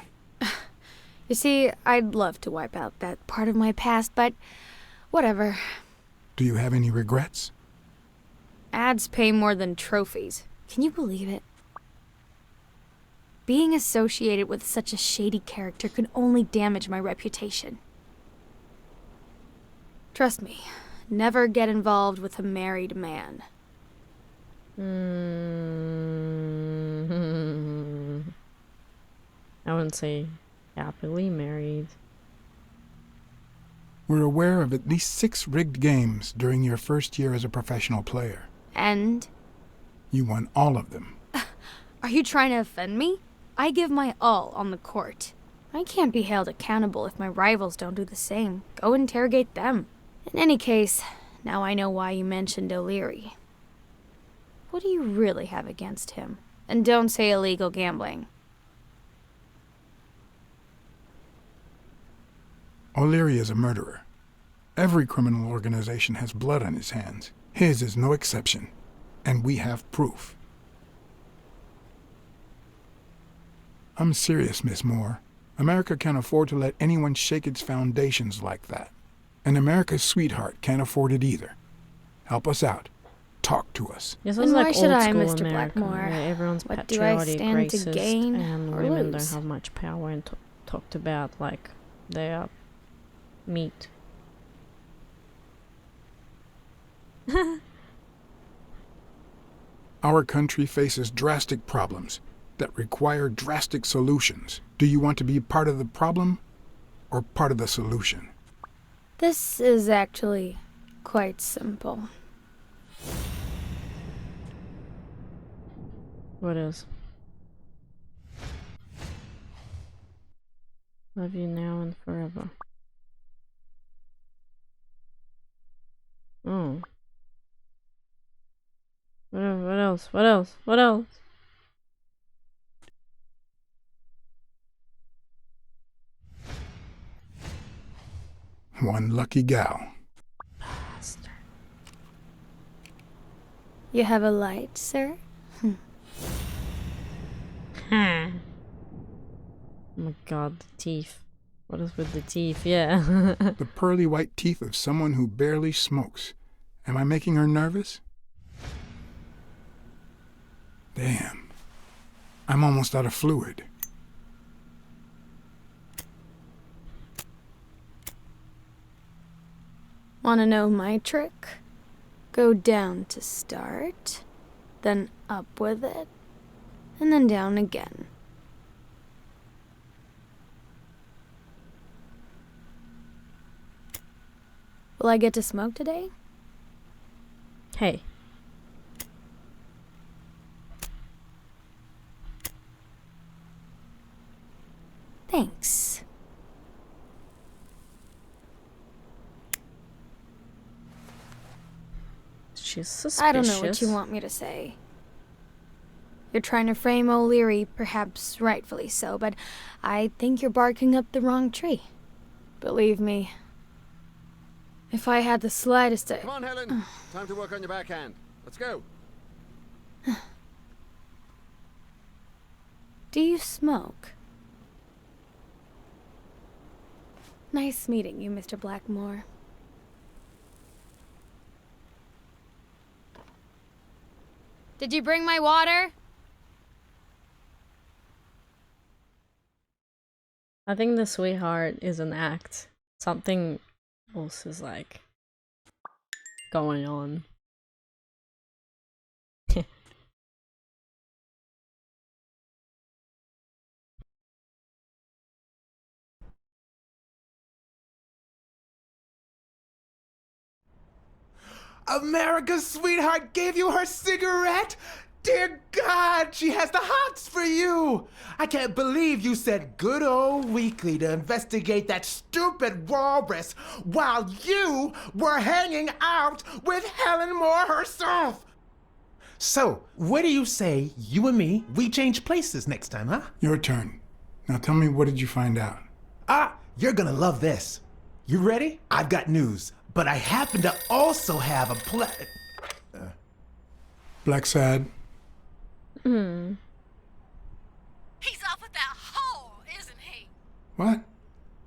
[SPEAKER 11] You see, I'd love to wipe out that part of my past, but whatever.
[SPEAKER 2] Do you have any regrets?
[SPEAKER 11] Ads pay more than trophies. Can you believe it? Being associated with such a shady character could only damage my reputation. Trust me, never get involved with a married man.
[SPEAKER 5] I wouldn't say happily married.
[SPEAKER 2] We're aware of at least 6 rigged games during your first year as a professional player.
[SPEAKER 11] And?
[SPEAKER 2] You won all of them.
[SPEAKER 11] Are you trying to offend me? I give my all on the court. I can't be held accountable if my rivals don't do the same. Go interrogate them. In any case, now I know why you mentioned O'Leary. What do you really have against him? And don't say illegal gambling.
[SPEAKER 2] O'Leary is a murderer. Every criminal organization has blood on his hands. His is no exception. And we have proof. I'm serious, Miss Moore. America can't afford to let anyone shake its foundations like that. And America's sweetheart can't afford it either. Help us out. Talk to us.
[SPEAKER 5] This
[SPEAKER 11] And
[SPEAKER 5] is
[SPEAKER 11] why
[SPEAKER 5] like
[SPEAKER 11] should
[SPEAKER 5] old
[SPEAKER 11] I,
[SPEAKER 5] school
[SPEAKER 11] Mr.
[SPEAKER 5] America,
[SPEAKER 11] Blackmore?
[SPEAKER 5] where everyone's
[SPEAKER 11] What do I
[SPEAKER 5] patriotic,
[SPEAKER 11] stand to
[SPEAKER 5] racist,
[SPEAKER 11] gain
[SPEAKER 5] and
[SPEAKER 11] or
[SPEAKER 5] women
[SPEAKER 11] lose?
[SPEAKER 5] don't have much power and talked about like they are meat.
[SPEAKER 2] Our country faces drastic problems that require drastic solutions. Do you want to be part of the problem or part of the solution?
[SPEAKER 11] This is actually quite simple.
[SPEAKER 5] What is? Love you now and forever. Oh. What else? What else? What else?
[SPEAKER 2] One lucky gal.
[SPEAKER 11] You have a light, sir?
[SPEAKER 5] Oh my god, the teeth. What is with the teeth? Yeah.
[SPEAKER 2] The pearly white teeth of someone who barely smokes. Am I making her nervous? Damn. I'm almost out of fluid.
[SPEAKER 11] Wanna know my trick? Go down to start, then up with it, and then down again. Will I get to smoke today?
[SPEAKER 5] Hey.
[SPEAKER 11] Thanks.
[SPEAKER 5] She's suspicious.
[SPEAKER 11] I don't know what you want me to say. You're trying to frame O'Leary, perhaps rightfully so, but I think you're barking up the wrong tree. Believe me, if I had the slightest...
[SPEAKER 10] Come on, Helen. Time to work on your backhand. Let's go.
[SPEAKER 11] Do you smoke? Nice meeting you, Mr. Blackmore. Did you bring my water?
[SPEAKER 5] I think the sweetheart is an act. Something else is like going on.
[SPEAKER 12] America's sweetheart gave you her cigarette? Dear God, she has the hots for you! I can't believe you sent good old Weekly to investigate that stupid walrus while you were hanging out with Helen Moore herself! So, what do you say, you and me, we change places next time, huh?
[SPEAKER 2] Your turn. Now tell me, what did you find out?
[SPEAKER 12] You're gonna love this. You ready? I've got news, but I happen to also have a
[SPEAKER 2] Blacksad.
[SPEAKER 13] He's off with that whore, isn't he?
[SPEAKER 2] What?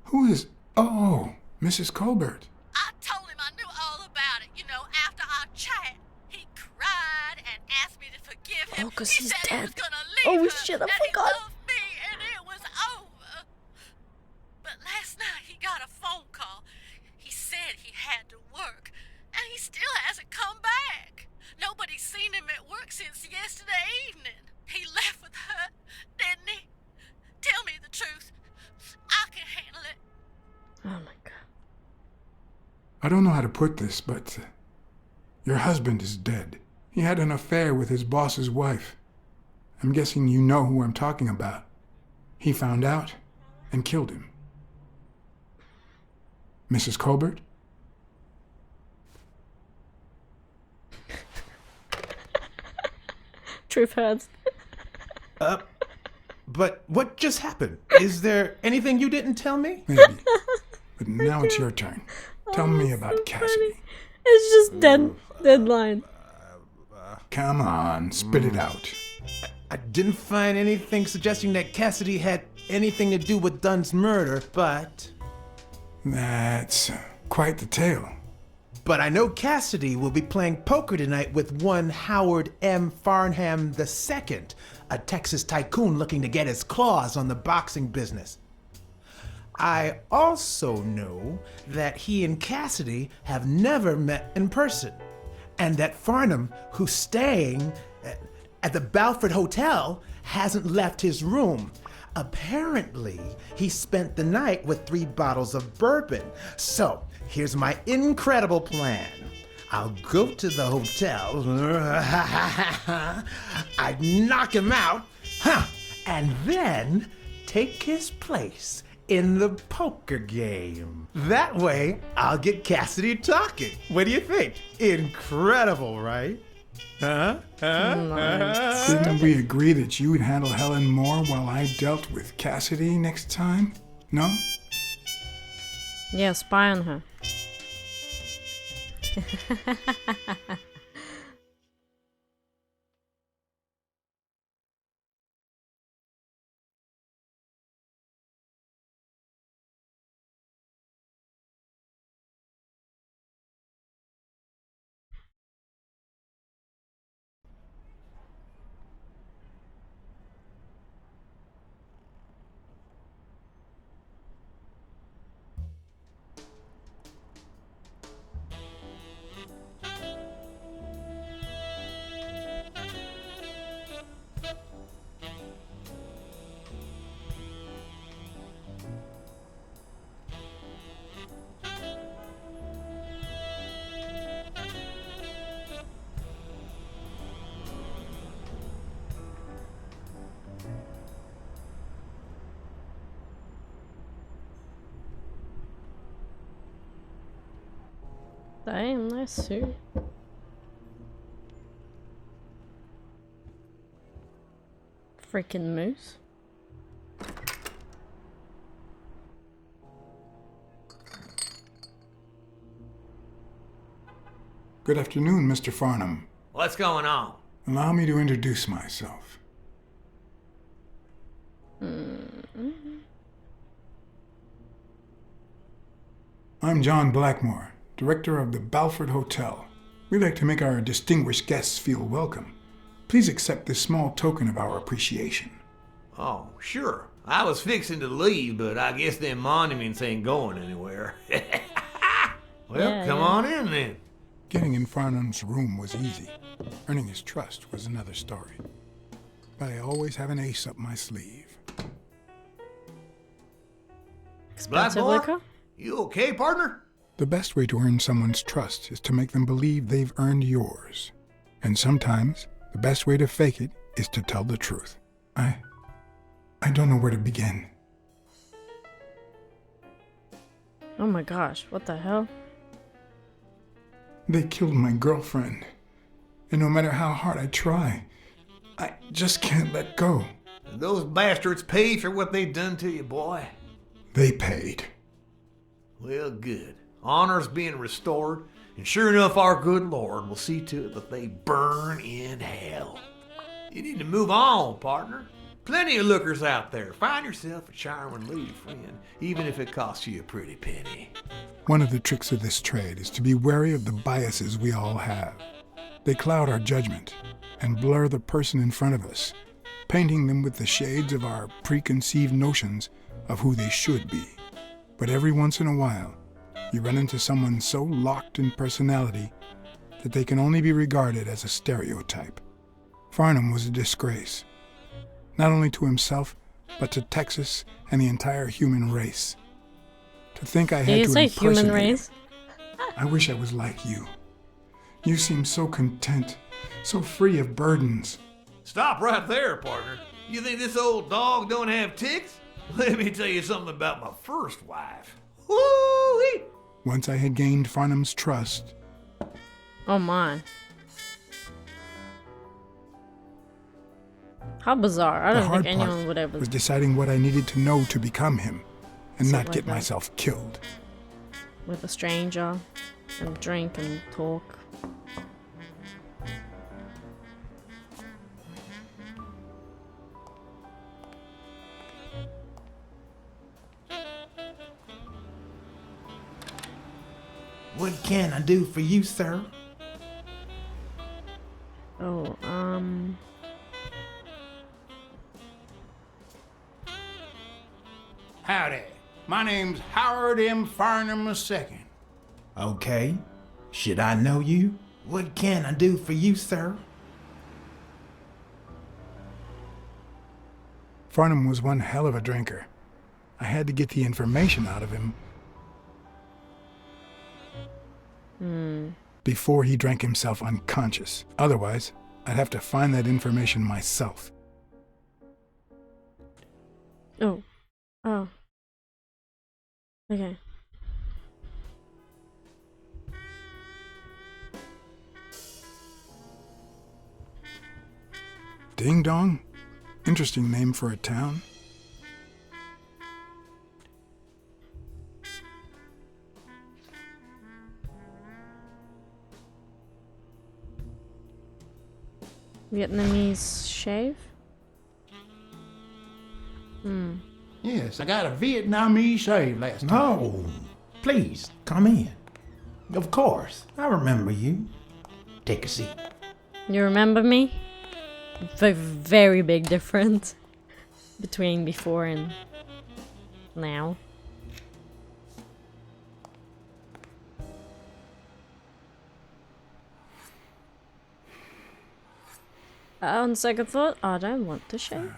[SPEAKER 2] Who is... Oh, Mrs. Colbert.
[SPEAKER 13] I told him I knew all about it. You know, after our chat, he cried and asked me to forgive him.
[SPEAKER 5] Oh, 'cause
[SPEAKER 13] he
[SPEAKER 5] he's
[SPEAKER 13] said
[SPEAKER 5] dead.
[SPEAKER 13] he was gonna leave
[SPEAKER 5] Oh,
[SPEAKER 13] her,
[SPEAKER 5] shit, I
[SPEAKER 13] that
[SPEAKER 5] forgot.
[SPEAKER 13] he loved me and it was over. But last night he got a phone call. He said he had to work, and he still hasn't come back. Nobody's seen him at work since yesterday evening. He left with her, didn't he? Tell me the truth. I can handle it.
[SPEAKER 5] Oh my god.
[SPEAKER 2] I don't know how to put this, but your husband is dead. He had an affair with his boss's wife. I'm guessing you know who I'm talking about. He found out and killed him. Mrs. Colbert?
[SPEAKER 5] Truth hurts.
[SPEAKER 12] But what just happened? Is there anything you didn't tell me?
[SPEAKER 2] Maybe. But now it's your turn. Tell me about Cassidy.
[SPEAKER 5] It's just deadline.
[SPEAKER 2] Come on, spit it out.
[SPEAKER 12] I didn't find anything suggesting that Cassidy had anything to do with Dunn's murder, but...
[SPEAKER 2] That's quite the tale.
[SPEAKER 12] But I know Cassidy will be playing poker tonight with one Howard M. Farnham II, a Texas tycoon looking to get his claws on the boxing business. I also know that he and Cassidy have never met in person, and that Farnham, who's staying at the Balford Hotel, hasn't left his room. Apparently, he spent the night with 3 bottles of bourbon. So, here's my incredible plan. I'll go to the hotel, I'd knock him out, and then take his place in the poker game. That way, I'll get Cassidy talking. What do you think? Incredible, right?
[SPEAKER 2] Didn't we agree that you would handle Helen Moore while I dealt with Cassidy next time? No?
[SPEAKER 5] Yeah, spy on her. Damn, nice suit. Freaking moose.
[SPEAKER 2] Good afternoon, Mr. Farnham.
[SPEAKER 6] What's going on?
[SPEAKER 2] Allow me to introduce myself. I'm John Blackmore, director of the Balford Hotel. We like to make our distinguished guests feel welcome. Please accept this small token of our appreciation.
[SPEAKER 6] Oh, sure. I was fixing to leave, but I guess them monuments ain't going anywhere. Well, come on in then.
[SPEAKER 2] Getting in Farnham's room was easy. Earning his trust was another story. But I always have an ace up my sleeve.
[SPEAKER 5] Expensive liquor?
[SPEAKER 6] You okay, partner?
[SPEAKER 2] The best way to earn someone's trust is to make them believe they've earned yours. And sometimes, the best way to fake it is to tell the truth. I don't know where to begin.
[SPEAKER 5] Oh my gosh, what the hell?
[SPEAKER 2] They killed my girlfriend. And no matter how hard I try, I just can't let go.
[SPEAKER 6] Those bastards paid for what they done to you, boy.
[SPEAKER 2] They paid.
[SPEAKER 6] Well, good. Honor's being restored, and sure enough, our good Lord will see to it that they burn in hell. You need to move on, partner. Plenty of lookers out there. Find yourself a charming lady friend, even if it costs you a pretty penny.
[SPEAKER 2] One of the tricks of this trade is to be wary of the biases we all have. They cloud our judgment and blur the person in front of us, painting them with the shades of our preconceived notions of who they should be. But every once in a while, you run into someone so locked in personality that they can only be regarded as a stereotype. Farnham was a disgrace, not only to himself, but to Texas and the entire human race. To think I had to impersonate
[SPEAKER 5] human race?
[SPEAKER 2] him. I wish I was like you. You seem so content, so free of burdens.
[SPEAKER 6] Stop right there, partner. You think this old dog don't have ticks? Let me tell you something about my first wife. Woo-wee!
[SPEAKER 2] Once I had gained Farnham's trust.
[SPEAKER 5] Oh my. How bizarre. I don't think anyone would ever.
[SPEAKER 2] Was deciding what I needed to know to become him and
[SPEAKER 5] Sit
[SPEAKER 2] not
[SPEAKER 5] like
[SPEAKER 2] get
[SPEAKER 5] that.
[SPEAKER 2] myself killed.
[SPEAKER 5] With a stranger and drink and talk.
[SPEAKER 12] What can I do for you, sir?
[SPEAKER 5] Oh,
[SPEAKER 14] Howdy. My name's Howard M. Farnham II.
[SPEAKER 12] Okay. Should I know you? What can I do for you, sir?
[SPEAKER 2] Farnham was one hell of a drinker. I had to get the information out of him before he drank himself unconscious. Otherwise, I'd have to find that information myself.
[SPEAKER 5] Oh. Oh. Okay.
[SPEAKER 2] Ding Dong? Interesting name for a town.
[SPEAKER 5] Vietnamese shave?
[SPEAKER 14] Yes, I got a Vietnamese shave last time.
[SPEAKER 12] No, please, come in. Of course, I remember you. Take a seat.
[SPEAKER 5] You remember me? Very big difference between before and now. On second thought, I don't want to shave.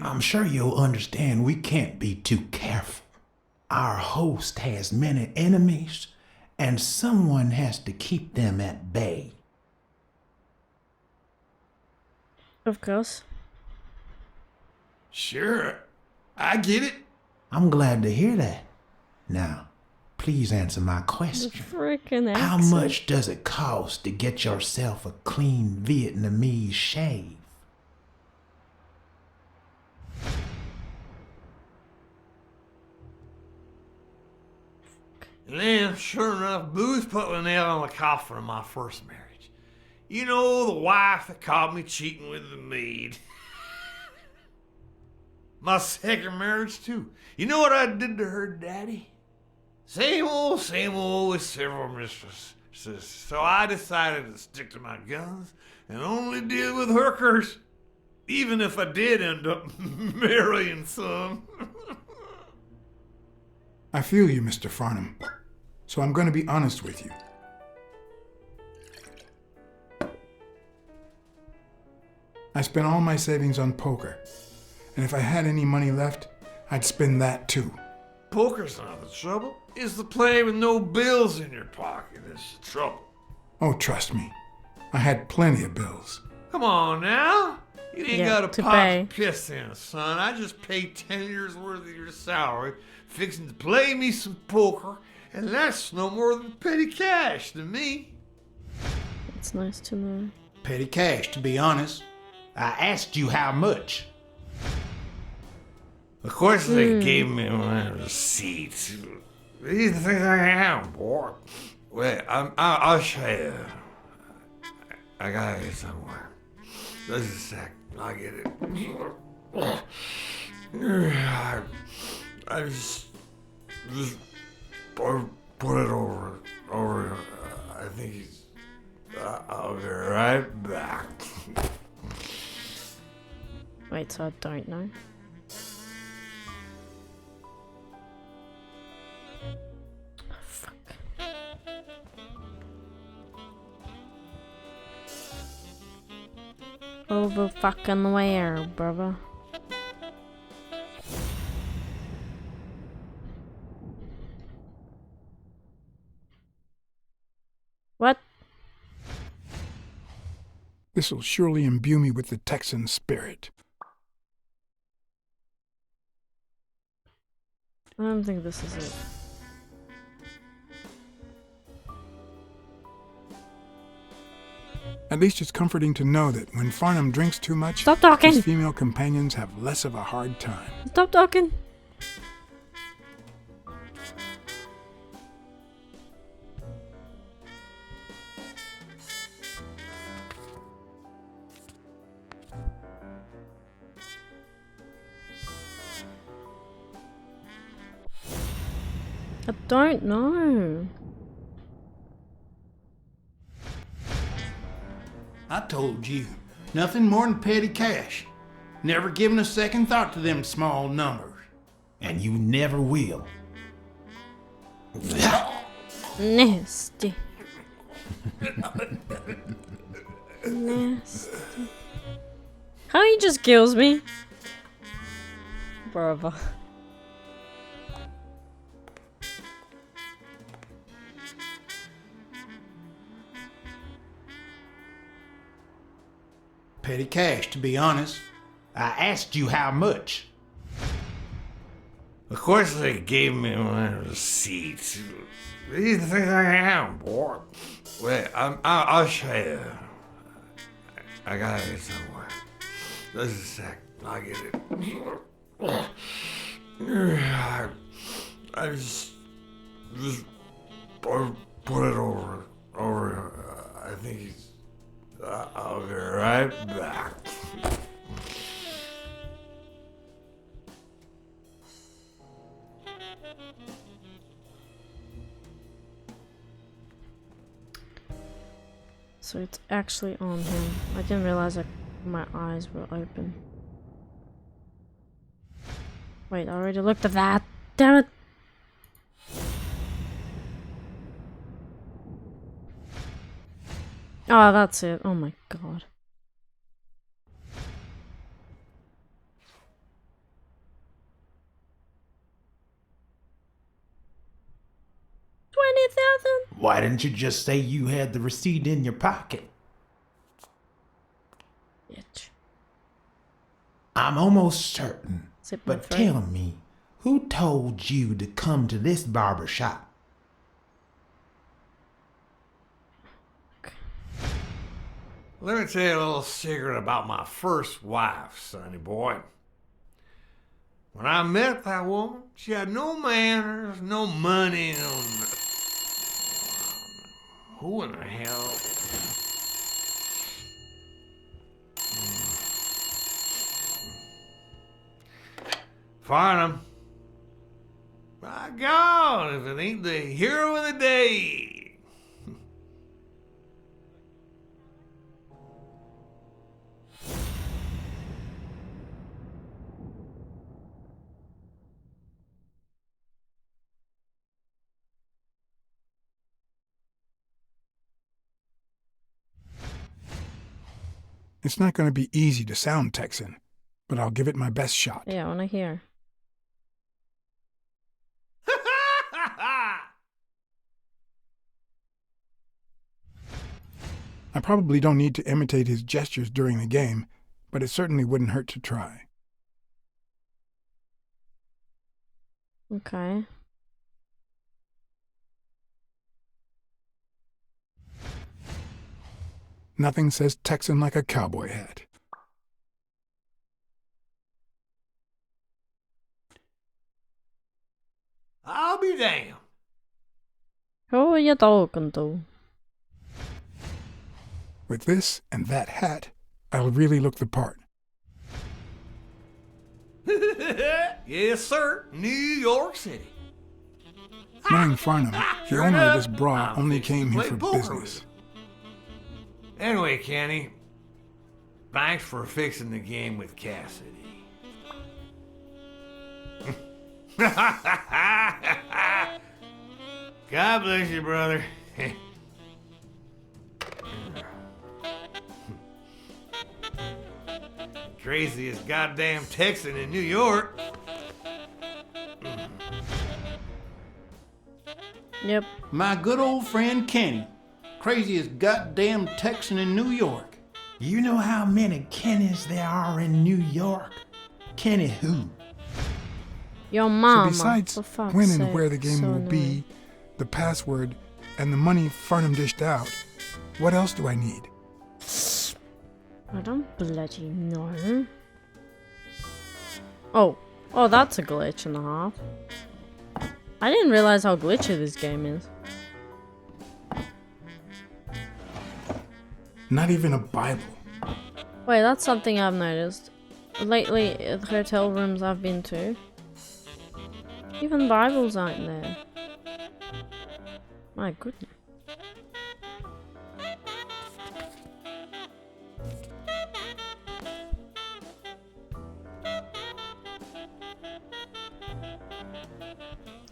[SPEAKER 12] I'm sure you'll understand we can't be too careful. Our host has many enemies, and someone has to keep them at bay.
[SPEAKER 5] Of course.
[SPEAKER 14] Sure, I get it.
[SPEAKER 12] I'm glad to hear that. Now, please answer my
[SPEAKER 5] The
[SPEAKER 12] question.
[SPEAKER 5] freaking
[SPEAKER 12] How
[SPEAKER 5] accent.
[SPEAKER 12] much does it cost to get yourself a clean Vietnamese shave?
[SPEAKER 6] And then, sure enough, Booth put the nail on the coffin of my first marriage. You know, the wife that caught me cheating with the maid. My second marriage, too. You know what I did to her daddy? Same old with several mistresses. So I decided to stick to my guns and only deal with hookers. Even if I did end up marrying some.
[SPEAKER 2] I feel you, Mr. Farnham. So I'm going to be honest with you. I spent all my savings on poker. And if I had any money left, I'd spend that too.
[SPEAKER 6] Poker's not the trouble. It's the play with no bills in your pocket that's the trouble.
[SPEAKER 2] Oh, trust me. I had plenty of bills.
[SPEAKER 6] Come on now. You ain't
[SPEAKER 5] Yeah,
[SPEAKER 6] got a
[SPEAKER 5] to
[SPEAKER 6] pot
[SPEAKER 5] pay.
[SPEAKER 6] to piss in, son. I just paid 10 years worth of your salary, fixing to play me some poker, and that's no more than petty cash to me.
[SPEAKER 5] It's nice to know.
[SPEAKER 14] Petty cash, to be honest.
[SPEAKER 12] I asked you how much.
[SPEAKER 6] Of course, they gave me my receipts. These things I am, boy. Wait, I'll show you. I got it somewhere. Just a sec. I'll get it. I just put it over. I think he's. I'll be right back.
[SPEAKER 5] Wait, so I don't know. Fuck. Over fucking where, brother? What?
[SPEAKER 2] This'll surely imbue me with the Texan spirit.
[SPEAKER 5] I don't think this is it.
[SPEAKER 2] At least it's comforting to know that when Farnham drinks too much,
[SPEAKER 5] Stop talking!
[SPEAKER 2] his female companions have less of a hard time.
[SPEAKER 5] Stop talking! I don't know.
[SPEAKER 14] I told you, nothing more than petty cash. Never given a second thought to them small numbers.
[SPEAKER 12] And you never will.
[SPEAKER 5] Nasty. Nasty. How he just kills me? Brother.
[SPEAKER 14] Petty cash, to be honest.
[SPEAKER 12] I asked you how much.
[SPEAKER 6] Of course, they gave me my receipts. These things I am, boy. Wait, I'll show you. I got it somewhere. Just a sec. I'll get it.
[SPEAKER 7] I just put it over. I think he's. I'll be right back.
[SPEAKER 5] So it's actually on him. I didn't realize that my eyes were open. Wait, I already looked at that. Damn it! Oh, that's it. Oh my god. $20,000.
[SPEAKER 12] Why didn't you just say you had the receipt in your pocket?
[SPEAKER 5] Bitch.
[SPEAKER 12] I'm almost certain. But
[SPEAKER 5] throat.
[SPEAKER 12] tell me, who told you to come to this barber shop?
[SPEAKER 6] Let me tell you a little secret about my first wife, sonny boy. When I met that woman, she had no manners, no money, no nothing. Who in the hell? Farnham. My God, if it ain't the hero of the day.
[SPEAKER 2] It's not going to be easy to sound Texan, but I'll give it my best shot.
[SPEAKER 5] Yeah, I wanna hear.
[SPEAKER 2] I probably don't need to imitate his gestures during the game, but it certainly wouldn't hurt to try.
[SPEAKER 5] Okay.
[SPEAKER 2] Nothing says Texan like a cowboy hat.
[SPEAKER 6] I'll be damned.
[SPEAKER 5] Who are you talking to?
[SPEAKER 2] With this and that hat, I'll really look the part.
[SPEAKER 6] Yes, sir. New York City.
[SPEAKER 2] Knowing Farnham, the owner of this bra only came here for business.
[SPEAKER 6] Anyway, Kenny, thanks for fixing the game with Cassidy. God bless you, brother. Craziest goddamn Texan in New York.
[SPEAKER 5] Yep.
[SPEAKER 14] My good old friend Kenny. Craziest goddamn Texan in New York.
[SPEAKER 12] You know how many Kennys there are in New York? Kenny who?
[SPEAKER 5] Your mama.
[SPEAKER 2] So besides
[SPEAKER 5] for fuck's
[SPEAKER 2] when and
[SPEAKER 5] sake,
[SPEAKER 2] where the game
[SPEAKER 5] so
[SPEAKER 2] will
[SPEAKER 5] annoying.
[SPEAKER 2] be, the password, and the money Farnham dished out, what else do I need?
[SPEAKER 5] I don't bloody know. Oh, that's a glitch and a half. I didn't realize how glitchy this game is.
[SPEAKER 2] Not even a Bible.
[SPEAKER 5] Wait, that's something I've noticed. Lately, at hotel rooms I've been to, even Bibles aren't there. My goodness.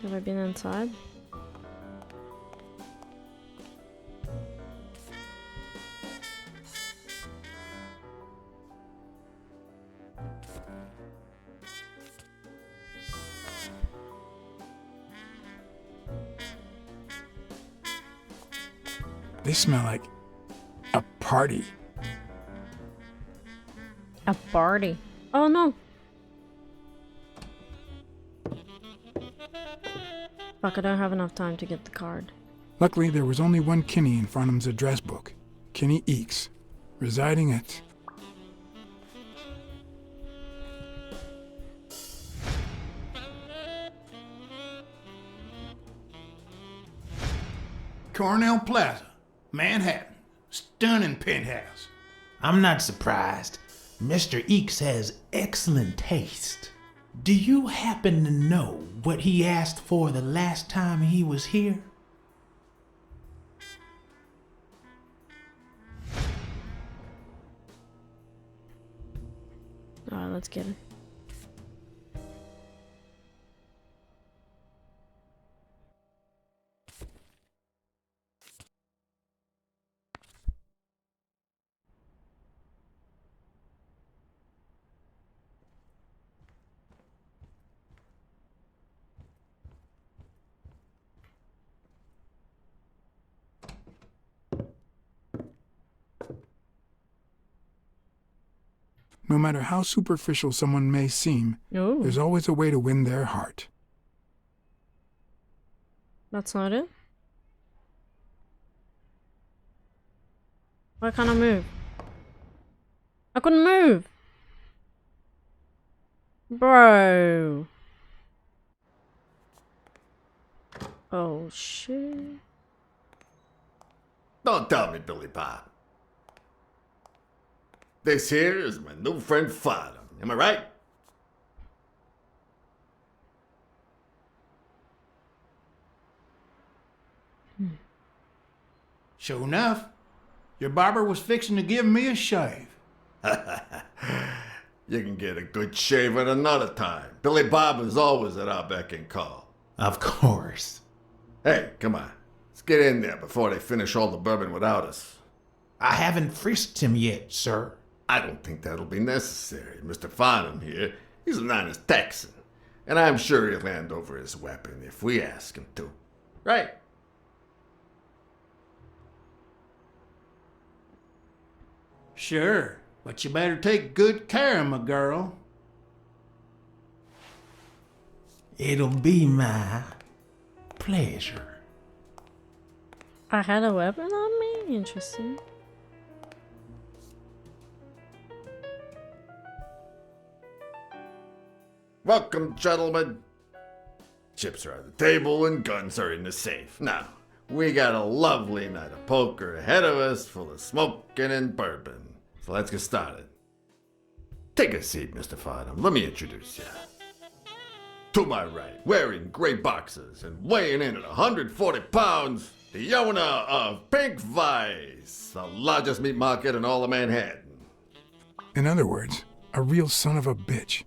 [SPEAKER 5] Have I been inside?
[SPEAKER 2] They smell like a party.
[SPEAKER 5] A party. Oh no. Fuck, I don't have enough time to get the card.
[SPEAKER 2] Luckily, there was only one Kinney in Farnham's address book. Kinney Eakes, residing at...
[SPEAKER 14] Cornell Plaza, Manhattan. Stunning penthouse.
[SPEAKER 12] I'm not surprised. Mr. Eeks has excellent taste. Do you happen to know what he asked for the last time he was here?
[SPEAKER 5] Alright, let's get it.
[SPEAKER 2] No matter how superficial someone may seem, there's always a way to win their heart.
[SPEAKER 5] That's not it? Why can't I move? I couldn't move! Bro! Oh shit.
[SPEAKER 3] Don't tell me, Billy Bob. This here is my new friend Fada. Am I right?
[SPEAKER 14] Sure enough, your barber was fixing to give me a shave.
[SPEAKER 3] You can get a good shave at another time. Billy Bob is always at our beck and call.
[SPEAKER 12] Of course.
[SPEAKER 3] Hey, come on. Let's get in there before they finish all the bourbon without us.
[SPEAKER 12] I haven't frisked him yet, sir.
[SPEAKER 3] I don't think that'll be necessary. Mr. Farnham here, he's an honest Texan. And I'm sure he'll hand over his weapon if we ask him to. Right?
[SPEAKER 14] Sure, but you better take good care of my girl.
[SPEAKER 12] It'll be my pleasure.
[SPEAKER 5] I had a weapon on me? Interesting.
[SPEAKER 3] Welcome, gentlemen. Chips are on the table and guns are in the safe. Now, we got a lovely night of poker ahead of us full of smoking and bourbon. So let's get started. Take a seat, Mr. Farnham. Let me introduce you. To my right, wearing gray boxers and weighing in at 140 pounds, the owner of Pink Vice, the largest meat market in all of Manhattan.
[SPEAKER 2] In other words, a real son of a bitch.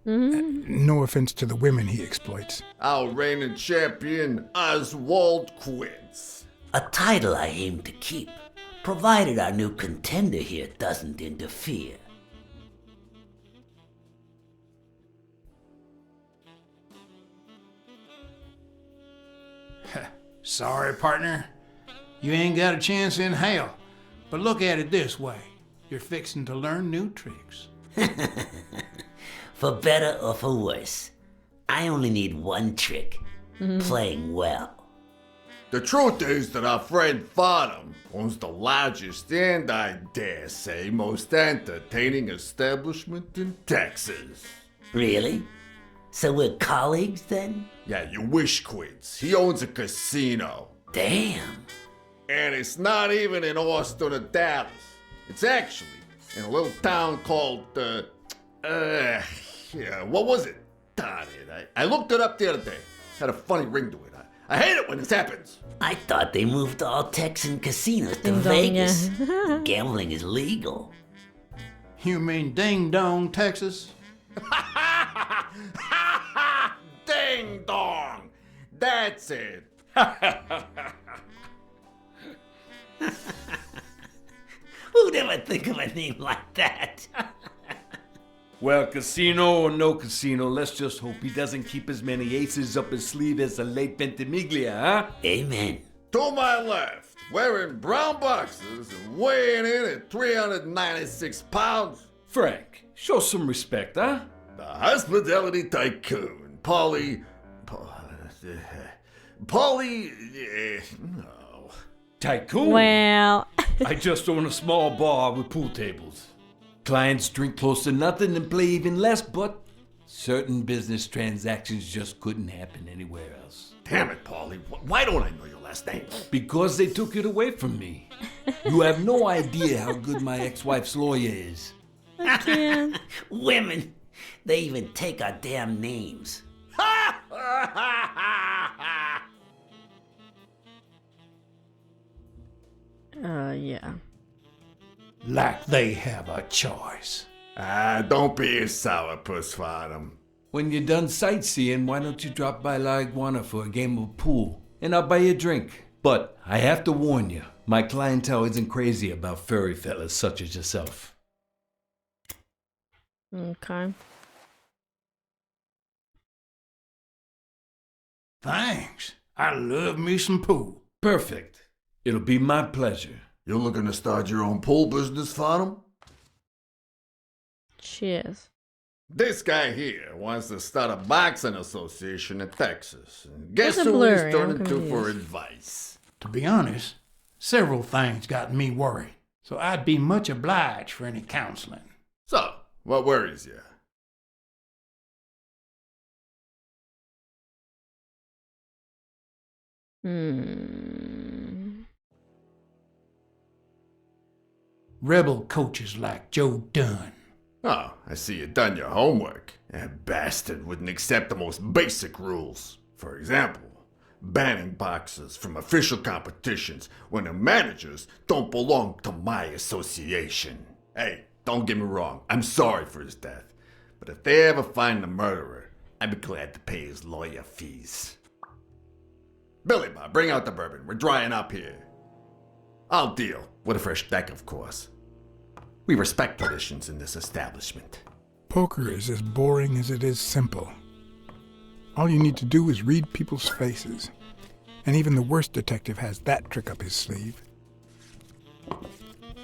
[SPEAKER 2] No offense to the women he exploits.
[SPEAKER 3] Our reigning champion, Oswald Quince.
[SPEAKER 15] A title I aim to keep, provided our new contender here doesn't interfere.
[SPEAKER 14] Sorry, partner. You ain't got a chance in hell. But look at it this way. You're fixing to learn new tricks.
[SPEAKER 15] For better or for worse, I only need one trick. Playing well.
[SPEAKER 3] The truth is that our friend Farnham owns the largest and, I dare say, most entertaining establishment in Texas.
[SPEAKER 15] Really? So we're colleagues then?
[SPEAKER 3] Yeah, you wish, Quince. He owns a casino.
[SPEAKER 15] Damn.
[SPEAKER 3] And it's not even in Austin or Dallas. It's actually in a little town called, what was it? Darn it. I looked it up the other day. Had a funny ring to it. I hate it when this happens.
[SPEAKER 15] I thought they moved all Texan casinos to
[SPEAKER 5] Ding dong,
[SPEAKER 15] Vegas.
[SPEAKER 5] yeah.
[SPEAKER 15] Gambling is legal.
[SPEAKER 14] You mean Ding Dong, Texas?
[SPEAKER 3] Ding dong! That's it.
[SPEAKER 15] Who'd ever think of a name like that?
[SPEAKER 16] Well, casino or no casino, let's just hope he doesn't keep as many aces up his sleeve as the late Ventimiglia, huh?
[SPEAKER 15] Amen.
[SPEAKER 3] To my left, wearing brown boxers and weighing in at 396 pounds.
[SPEAKER 16] Frank, show some respect, huh?
[SPEAKER 3] The hospitality tycoon, Polly... no.
[SPEAKER 16] Tycoon?
[SPEAKER 5] Well...
[SPEAKER 16] I just own a small bar with pool tables. Clients drink close to nothing and play even less, but Certain business transactions just couldn't happen anywhere else.
[SPEAKER 3] Damn it, Paulie. Why don't I know your last name?
[SPEAKER 16] Because they took it away from me. You have no idea how good my ex-wife's lawyer is.
[SPEAKER 5] I can't.
[SPEAKER 15] Women, they even take our damn names.
[SPEAKER 5] Yeah.
[SPEAKER 14] Like they have a choice.
[SPEAKER 3] Don't be a sourpuss, Farnham.
[SPEAKER 16] When you're done sightseeing, why don't you drop by La Iguana for a game of pool? And I'll buy you a drink. But I have to warn you, my clientele isn't crazy about furry fellas such as yourself.
[SPEAKER 5] Okay.
[SPEAKER 14] Thanks. I love me some pool.
[SPEAKER 16] Perfect. It'll be my pleasure.
[SPEAKER 3] You're looking to start your own pool business, Farnham?
[SPEAKER 5] Cheers.
[SPEAKER 3] This guy here wants to start a boxing association in Texas. And guess
[SPEAKER 5] What's a
[SPEAKER 3] who
[SPEAKER 5] blurry?
[SPEAKER 3] he's turning
[SPEAKER 5] I'm
[SPEAKER 3] to for
[SPEAKER 5] confused.
[SPEAKER 3] advice?
[SPEAKER 14] To be honest, several things got me worried, so I'd be much obliged for any counseling.
[SPEAKER 3] So, what worries you?
[SPEAKER 14] Rebel coaches like Joe Dunn.
[SPEAKER 3] Oh, I see you done your homework. That bastard wouldn't accept the most basic rules. For example, banning boxers from official competitions when the managers don't belong to my association. Hey, don't get me wrong, I'm sorry for his death. But if they ever find the murderer, I'd be glad to pay his lawyer fees. Billy Bob, bring out the bourbon. We're drying up here. I'll deal. With a fresh deck, of course. We respect traditions in this establishment.
[SPEAKER 2] Poker is as boring as it is simple. All you need to do is read people's faces. And even the worst detective has that trick up his sleeve.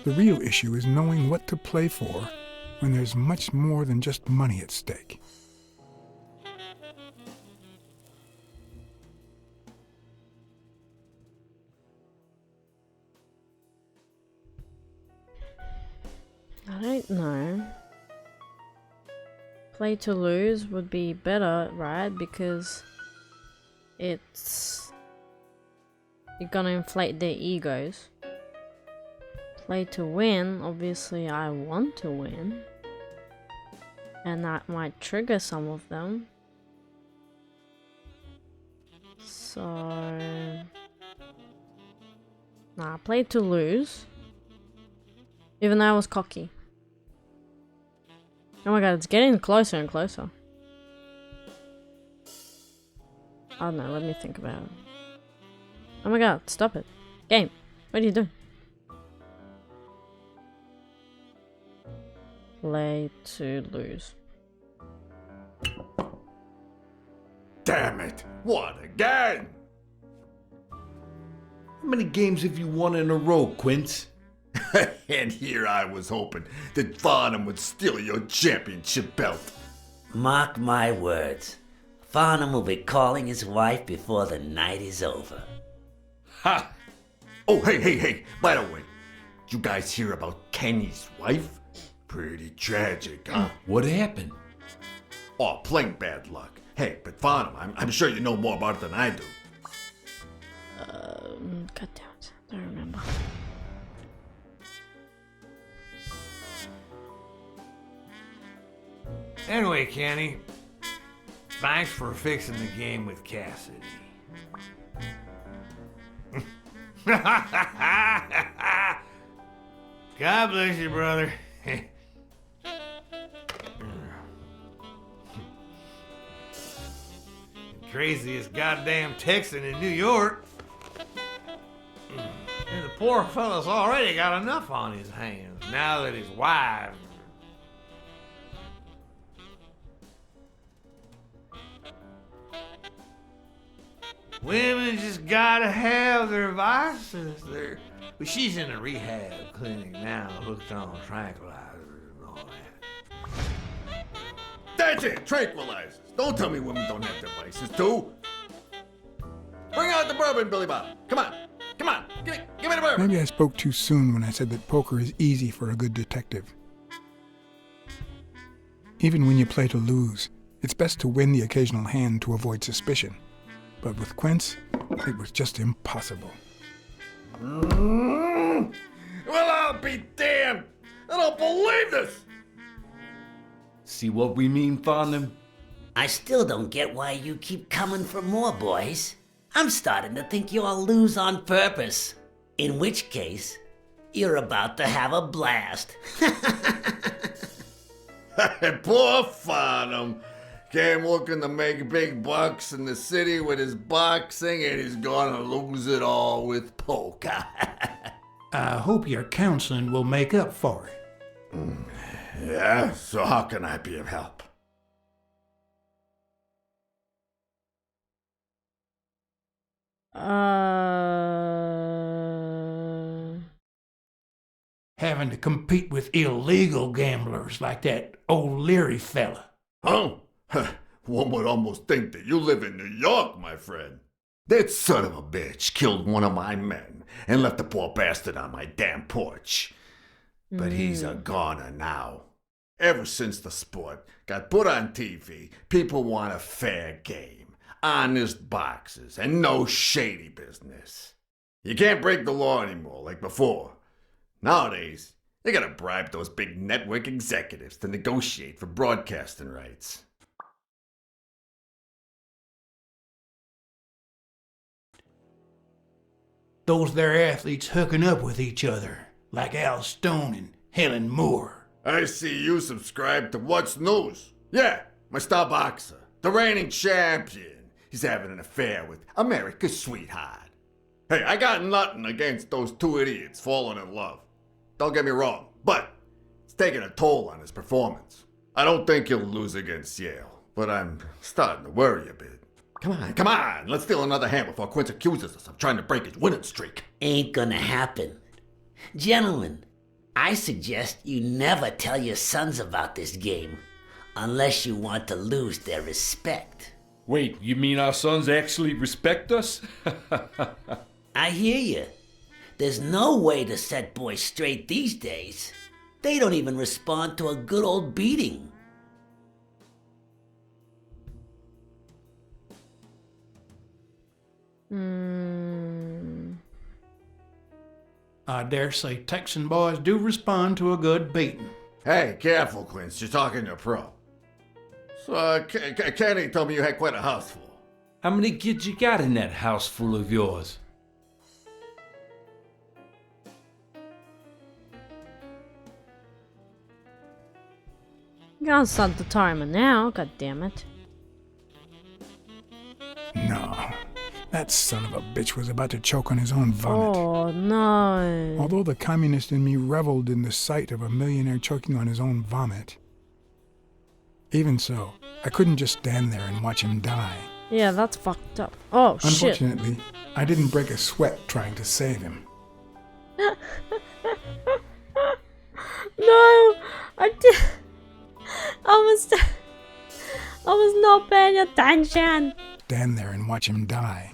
[SPEAKER 2] The real issue is knowing what to play for when there's much more than just money at stake.
[SPEAKER 5] I don't know. Play to lose would be better, right? Because you're gonna inflate their egos. Play to win, obviously I want to win. And that might trigger some of them. So... Nah, play to lose. Even though I was cocky. Oh my god, it's getting closer and closer. I don't know, let me think about it. Oh my god, stop it. Game, what are you doing? Play to lose.
[SPEAKER 3] Damn it! What again?
[SPEAKER 16] How many games have you won in a row, Quince?
[SPEAKER 3] And here I was hoping that Farnham would steal your championship belt.
[SPEAKER 15] Mark my words. Farnham will be calling his wife before the night is over.
[SPEAKER 3] Ha! Oh, hey, by the way, you guys hear about Kenny's wife? Pretty tragic, huh?
[SPEAKER 16] What happened?
[SPEAKER 3] Oh, plain bad luck. Hey, but Farnham, I'm sure you know more about it than I do.
[SPEAKER 5] God damn it, I don't remember.
[SPEAKER 6] Anyway, Kenny, thanks for fixing the game with Cassidy. God bless you, brother. Craziest goddamn Texan in New York. And the poor fella's already got enough on his hands now that his wife... Women just gotta have their vices. But she's in a rehab clinic now, hooked on tranquilizers and all that.
[SPEAKER 3] That's it, tranquilizers. Don't tell me women don't have their vices too. Bring out the bourbon, Billy Bob. Come on, give me the bourbon.
[SPEAKER 2] Maybe I spoke too soon when I said that poker is easy for a good detective. Even when you play to lose, It's best to win the occasional hand to avoid suspicion. But with Quince, it was just impossible.
[SPEAKER 3] Well, I'll be damned! I don't believe this!
[SPEAKER 16] See what we mean, Farnham?
[SPEAKER 15] I still don't get why you keep coming for more, boys. I'm starting to think you all lose on purpose. In which case, you're about to have a blast.
[SPEAKER 3] Poor Farnham. Came looking to make big bucks in the city with his boxing, and he's gonna lose it all with poker.
[SPEAKER 14] I hope your counseling will make up for it.
[SPEAKER 3] Yeah, so how can I be of help?
[SPEAKER 14] Having to compete with illegal gamblers like that old Leary fella.
[SPEAKER 3] Huh? One would almost think that you live in New York, my friend. That son of a bitch killed one of my men and left the poor bastard on my damn porch. But he's a goner now. Ever since the sport got put on TV, people want a fair game, honest boxes, and no shady business. You can't break the law anymore like before. Nowadays, they gotta bribe those big network executives to negotiate for broadcasting rights.
[SPEAKER 14] Those there athletes hooking up with each other, like Al Stone and Helen Moore.
[SPEAKER 3] I see you subscribe to What's News. Yeah, my star boxer, the reigning champion. He's having an affair with America's sweetheart. Hey, I got nothing against those two idiots falling in love. Don't get me wrong, but it's taking a toll on his performance. I don't think he'll lose against Yale, but I'm starting to worry a bit. Come on, let's steal another hand before Quince accuses us of trying to break his winning streak.
[SPEAKER 15] Ain't gonna happen. Gentlemen, I suggest you never tell your sons about this game, unless you want to lose their respect.
[SPEAKER 16] Wait, you mean our sons actually respect us?
[SPEAKER 15] I hear you. There's no way to set boys straight these days. They don't even respond to a good old beating.
[SPEAKER 14] I dare say Texan boys do respond to a good beating.
[SPEAKER 3] Hey, careful, Quince. You're talking to a pro. So, Kenny told me you had quite a house full.
[SPEAKER 16] How many kids you got in that house full of yours?
[SPEAKER 5] You gotta start the timer now, god damn it.
[SPEAKER 2] No. That son of a bitch was about to choke on his own vomit.
[SPEAKER 5] Oh no.
[SPEAKER 2] Although the communist in me reveled in the sight of a millionaire choking on his own vomit, even so, I couldn't just stand there and watch him die.
[SPEAKER 5] Yeah, that's fucked up. Oh shit.
[SPEAKER 2] Unfortunately, I didn't break a sweat trying to save him.
[SPEAKER 5] No! I was not paying attention.
[SPEAKER 2] Stand there and watch him die.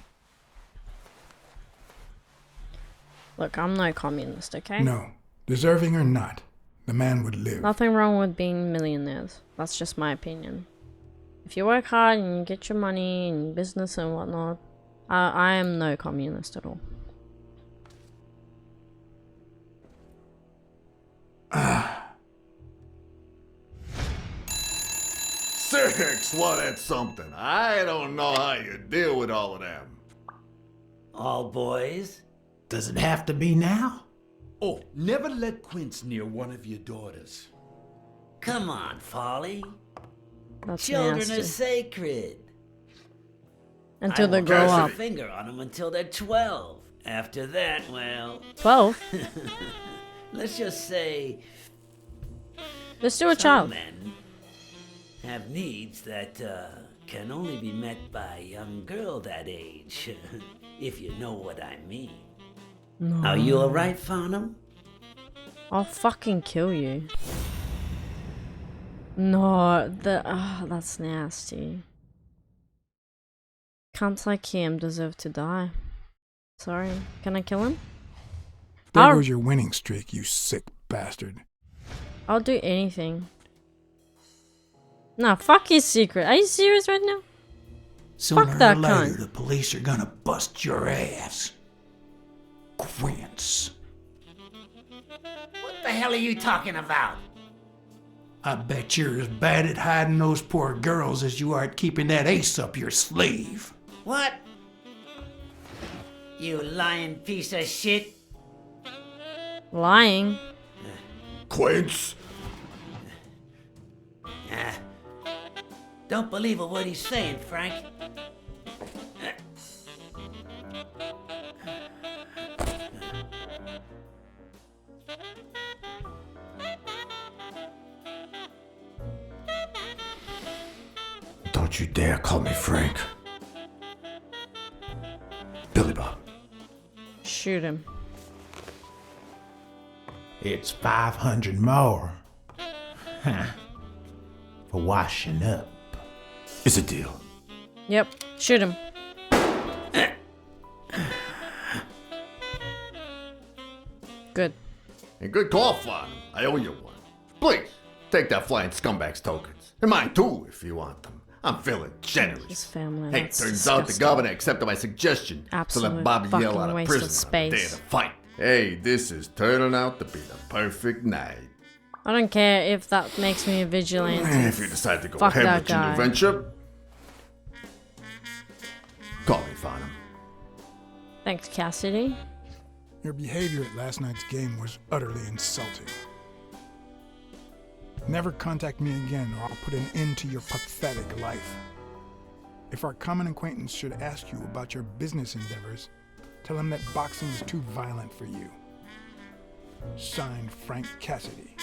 [SPEAKER 5] Look, I'm no communist, okay?
[SPEAKER 2] No. Deserving or not, the man would live.
[SPEAKER 5] Nothing wrong with being millionaires. That's just my opinion. If you work hard and you get your money and business and whatnot, I am no communist at all.
[SPEAKER 3] Six, well, that's something. I don't know how you deal with all of them.
[SPEAKER 15] All boys?
[SPEAKER 12] Does it have to be now?
[SPEAKER 16] Oh, never let Quince near one of your daughters.
[SPEAKER 15] Come on, Folly.
[SPEAKER 5] That's
[SPEAKER 15] Children
[SPEAKER 5] nasty.
[SPEAKER 15] are sacred.
[SPEAKER 5] Until they
[SPEAKER 15] won't
[SPEAKER 5] grow
[SPEAKER 15] put
[SPEAKER 5] up.
[SPEAKER 15] a finger on them until they're 12. After that, well...
[SPEAKER 5] 12?
[SPEAKER 15] Let's just say...
[SPEAKER 5] They're still a
[SPEAKER 15] some
[SPEAKER 5] child.
[SPEAKER 15] men have needs that can only be met by a young girl that age. If you know what I mean.
[SPEAKER 5] No.
[SPEAKER 15] Are you alright, Farnham?
[SPEAKER 5] I'll fucking kill you. No, that's nasty. Cunts like him deserve to die. Sorry, can I kill him?
[SPEAKER 2] There goes your winning streak, you sick bastard.
[SPEAKER 5] I'll do anything. Nah, fuck his secret. Are you serious right now?
[SPEAKER 14] Sooner
[SPEAKER 5] Fuck that
[SPEAKER 14] or later,
[SPEAKER 5] cunt.
[SPEAKER 14] the police are gonna bust your ass. Quince.
[SPEAKER 15] What the hell are you talking about?
[SPEAKER 14] I bet you're as bad at hiding those poor girls as you are at keeping that ace up your sleeve.
[SPEAKER 15] What? You lying piece of shit.
[SPEAKER 5] Lying.
[SPEAKER 3] Quince.
[SPEAKER 15] Don't believe a word he's saying, Frank.
[SPEAKER 3] Don't you dare call me Frank. Billy Bob.
[SPEAKER 5] Shoot him.
[SPEAKER 12] It's 500 more. Huh. For washing up.
[SPEAKER 3] It's a deal.
[SPEAKER 5] Yep. Shoot him. Good.
[SPEAKER 3] And good call, Flan. I owe you one. Please, take that flying scumbag's tokens. And mine too, if you want them. I'm feeling generous.
[SPEAKER 5] His family.
[SPEAKER 3] Hey,
[SPEAKER 5] That's
[SPEAKER 3] turns out the
[SPEAKER 5] disgusting.
[SPEAKER 3] governor accepted my suggestion to
[SPEAKER 5] Absolute
[SPEAKER 3] let Bobby
[SPEAKER 5] fucking
[SPEAKER 3] yell out of
[SPEAKER 5] waste of
[SPEAKER 3] prison on the day of
[SPEAKER 5] space.
[SPEAKER 3] the fight. Hey, this is turning out to be the perfect night.
[SPEAKER 5] I don't care if that makes me a vigilante.
[SPEAKER 3] And if you decide to go
[SPEAKER 5] Fuck
[SPEAKER 3] ahead
[SPEAKER 5] that
[SPEAKER 3] with your
[SPEAKER 5] guy.
[SPEAKER 3] new venture, call me, Farnham.
[SPEAKER 5] Thanks, Cassidy.
[SPEAKER 2] Your behavior at last night's game was utterly insulting. Never contact me again or I'll put an end to your pathetic life. If our common acquaintance should ask you about your business endeavors, tell him that boxing is too violent for you. Signed, Frank Cassidy.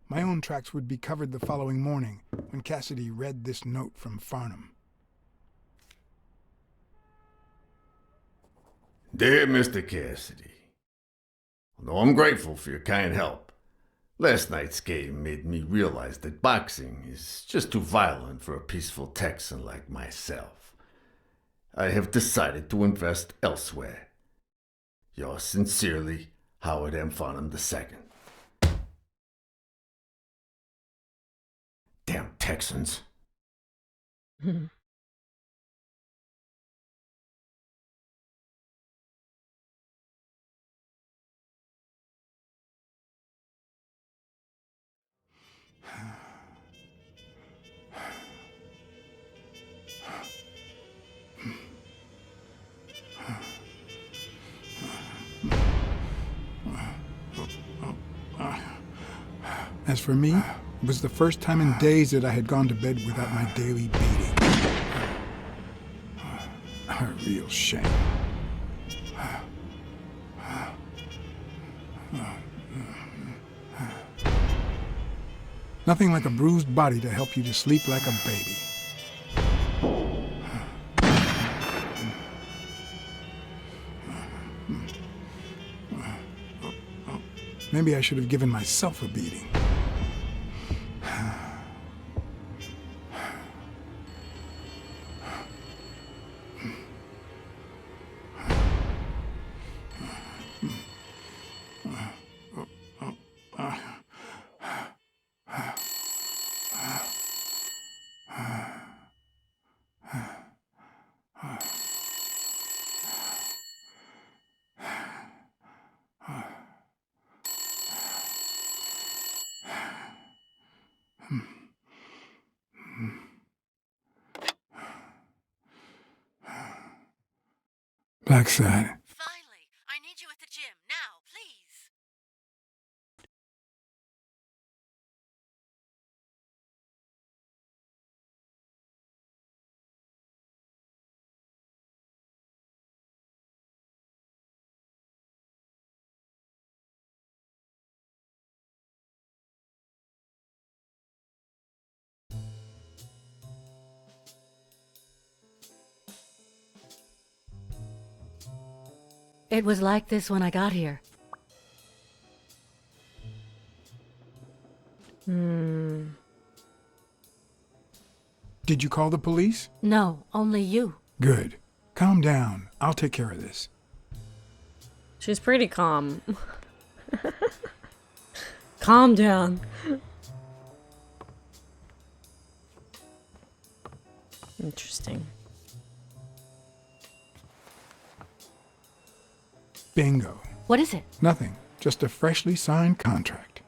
[SPEAKER 2] My own tracks would be covered the following morning when Cassidy read this note from Farnham.
[SPEAKER 3] Dear Mr. Cassidy, although I'm grateful for your kind help, last night's game made me realize that boxing is just too violent for a peaceful Texan like myself. I have decided to invest elsewhere. Yours sincerely, Howard M. Farnham II. Damn Texans.
[SPEAKER 2] As for me, it was the first time in days that I had gone to bed without my daily beating. A real shame. Nothing like a bruised body to help you to sleep like a baby. Maybe I should have given myself a beating. Blacksad.
[SPEAKER 13] Finally, I need you at the gym now, please.
[SPEAKER 17] It was like this when I got here.
[SPEAKER 2] Did you call the police?
[SPEAKER 17] No, only you.
[SPEAKER 2] Good. Calm down. I'll take care of this.
[SPEAKER 5] She's pretty calm. Calm down. Interesting.
[SPEAKER 2] Bingo.
[SPEAKER 17] What is it?
[SPEAKER 2] Nothing. Just a freshly signed contract.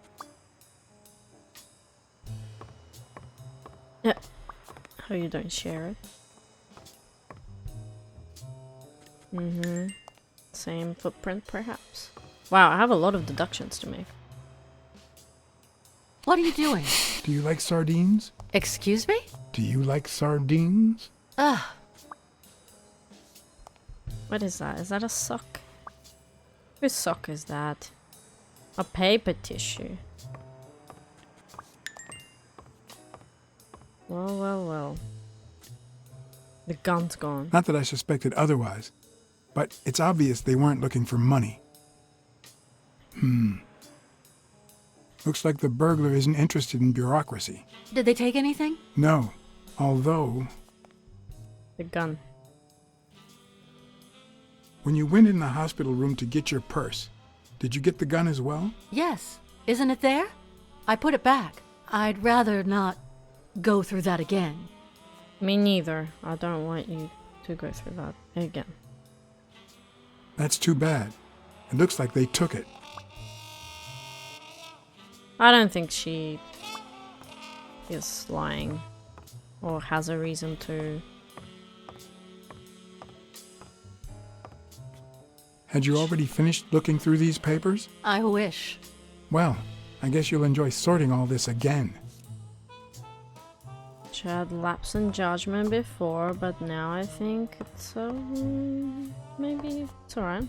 [SPEAKER 5] Yeah. How you don't share it? Same footprint, perhaps. Wow, I have a lot of deductions to make.
[SPEAKER 17] What are you doing?
[SPEAKER 2] Do you like sardines?
[SPEAKER 17] Excuse me?
[SPEAKER 2] Do you like sardines?
[SPEAKER 17] Ugh.
[SPEAKER 5] What is that? Is that a sock? Whose sock is that? A paper tissue. Well, well, well. The gun's gone.
[SPEAKER 2] Not that I suspected otherwise, but it's obvious they weren't looking for money. Looks like the burglar isn't interested in bureaucracy.
[SPEAKER 17] Did they take anything?
[SPEAKER 2] No, although...
[SPEAKER 5] The gun.
[SPEAKER 2] When you went in the hospital room to get your purse, did you get the gun as well?
[SPEAKER 17] Yes. Isn't it there? I put it back. I'd rather not go through that again.
[SPEAKER 5] Me neither. I don't want you to go through that again.
[SPEAKER 2] That's too bad. It looks like they took it.
[SPEAKER 5] I don't think she is lying or has a reason to.
[SPEAKER 2] Had you already finished looking through these papers?
[SPEAKER 17] I wish.
[SPEAKER 2] Well, I guess you'll enjoy sorting all this again.
[SPEAKER 5] She had lapse in judgment before, but now I think it's maybe it's alright.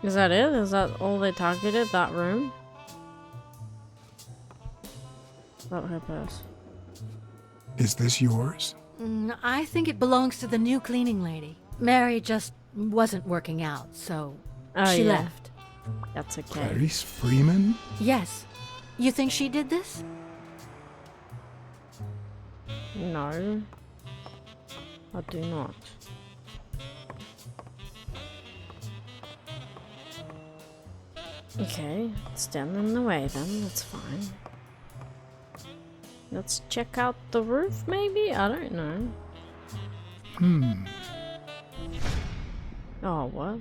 [SPEAKER 5] Is that it? Is that all they targeted? That room? That her purse.
[SPEAKER 2] Is this yours?
[SPEAKER 17] I think it belongs to the new cleaning lady. Mary just wasn't working out, so she left.
[SPEAKER 5] That's okay.
[SPEAKER 2] Clarice Freeman?
[SPEAKER 17] Yes. You think she did this?
[SPEAKER 5] No. I do not. Okay, stand in the way then, that's fine. Let's check out the roof maybe? I don't know. Oh, what?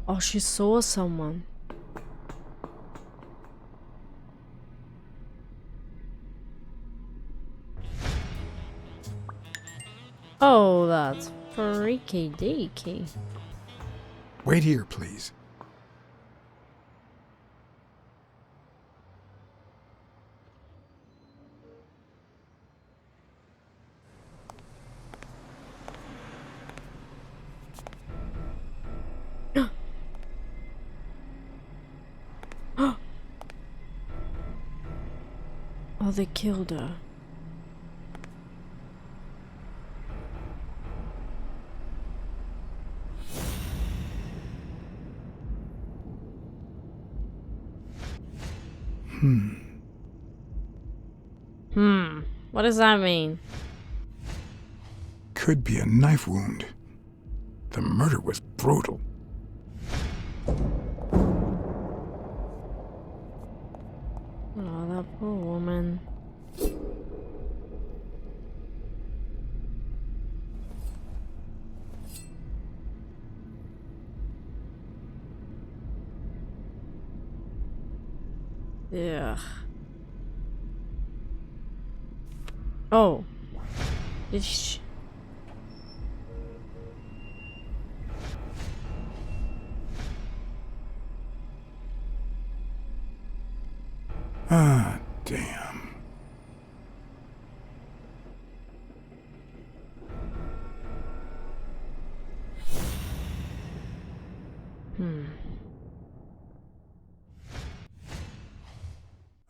[SPEAKER 5] Oh, she saw someone. Oh, that's freaky deaky.
[SPEAKER 2] Wait here, please.
[SPEAKER 5] Oh, they killed her. What does that mean?
[SPEAKER 2] Could be a knife wound. The murder was brutal.
[SPEAKER 5] Oh, that poor woman. Yeah. Oh. Did she...
[SPEAKER 2] Ah, damn.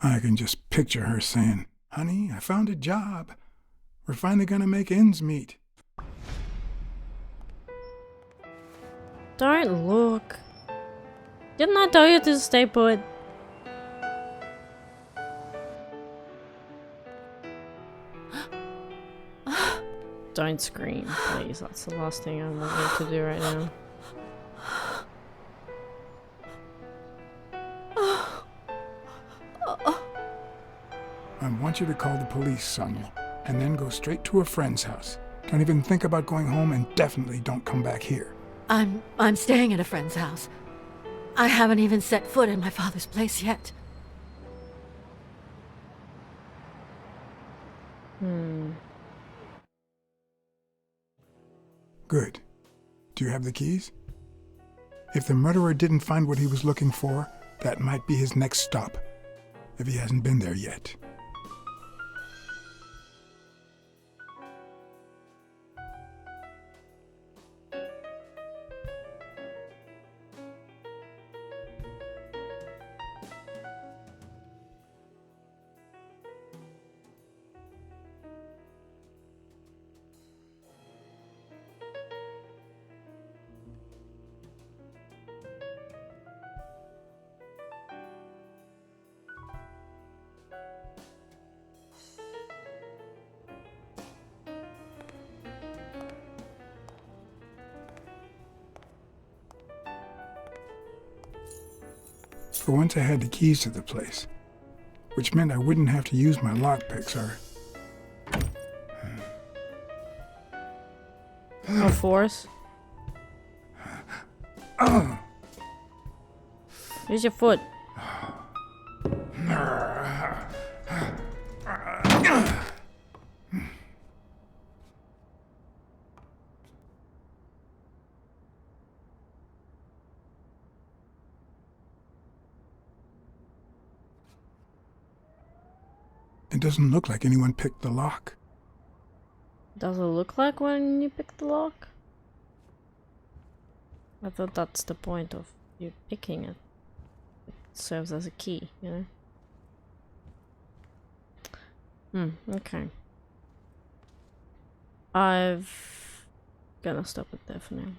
[SPEAKER 2] I can just picture her saying, "Honey, I found a job. We're finally gonna make ends meet."
[SPEAKER 5] Don't look. Didn't I tell you to stay put? Don't scream, please. That's the last thing I want you to do right now.
[SPEAKER 2] I want you to call the police, Sonia, and then go straight to a friend's house. Don't even think about going home, and definitely don't come back here.
[SPEAKER 17] I'm staying at a friend's house. I haven't even set foot in my father's place yet.
[SPEAKER 2] Good. Do you have the keys? If the murderer didn't find what he was looking for, that might be his next stop, if he hasn't been there yet. For once I had the keys to the place, which meant I wouldn't have to use my lockpicks or...
[SPEAKER 5] No force. Here's your foot.
[SPEAKER 2] It doesn't look like anyone picked the lock.
[SPEAKER 5] Does it look like when you pick the lock? I thought that's the point of you picking it. It serves as a key, you know? Okay. Gonna stop it there for now.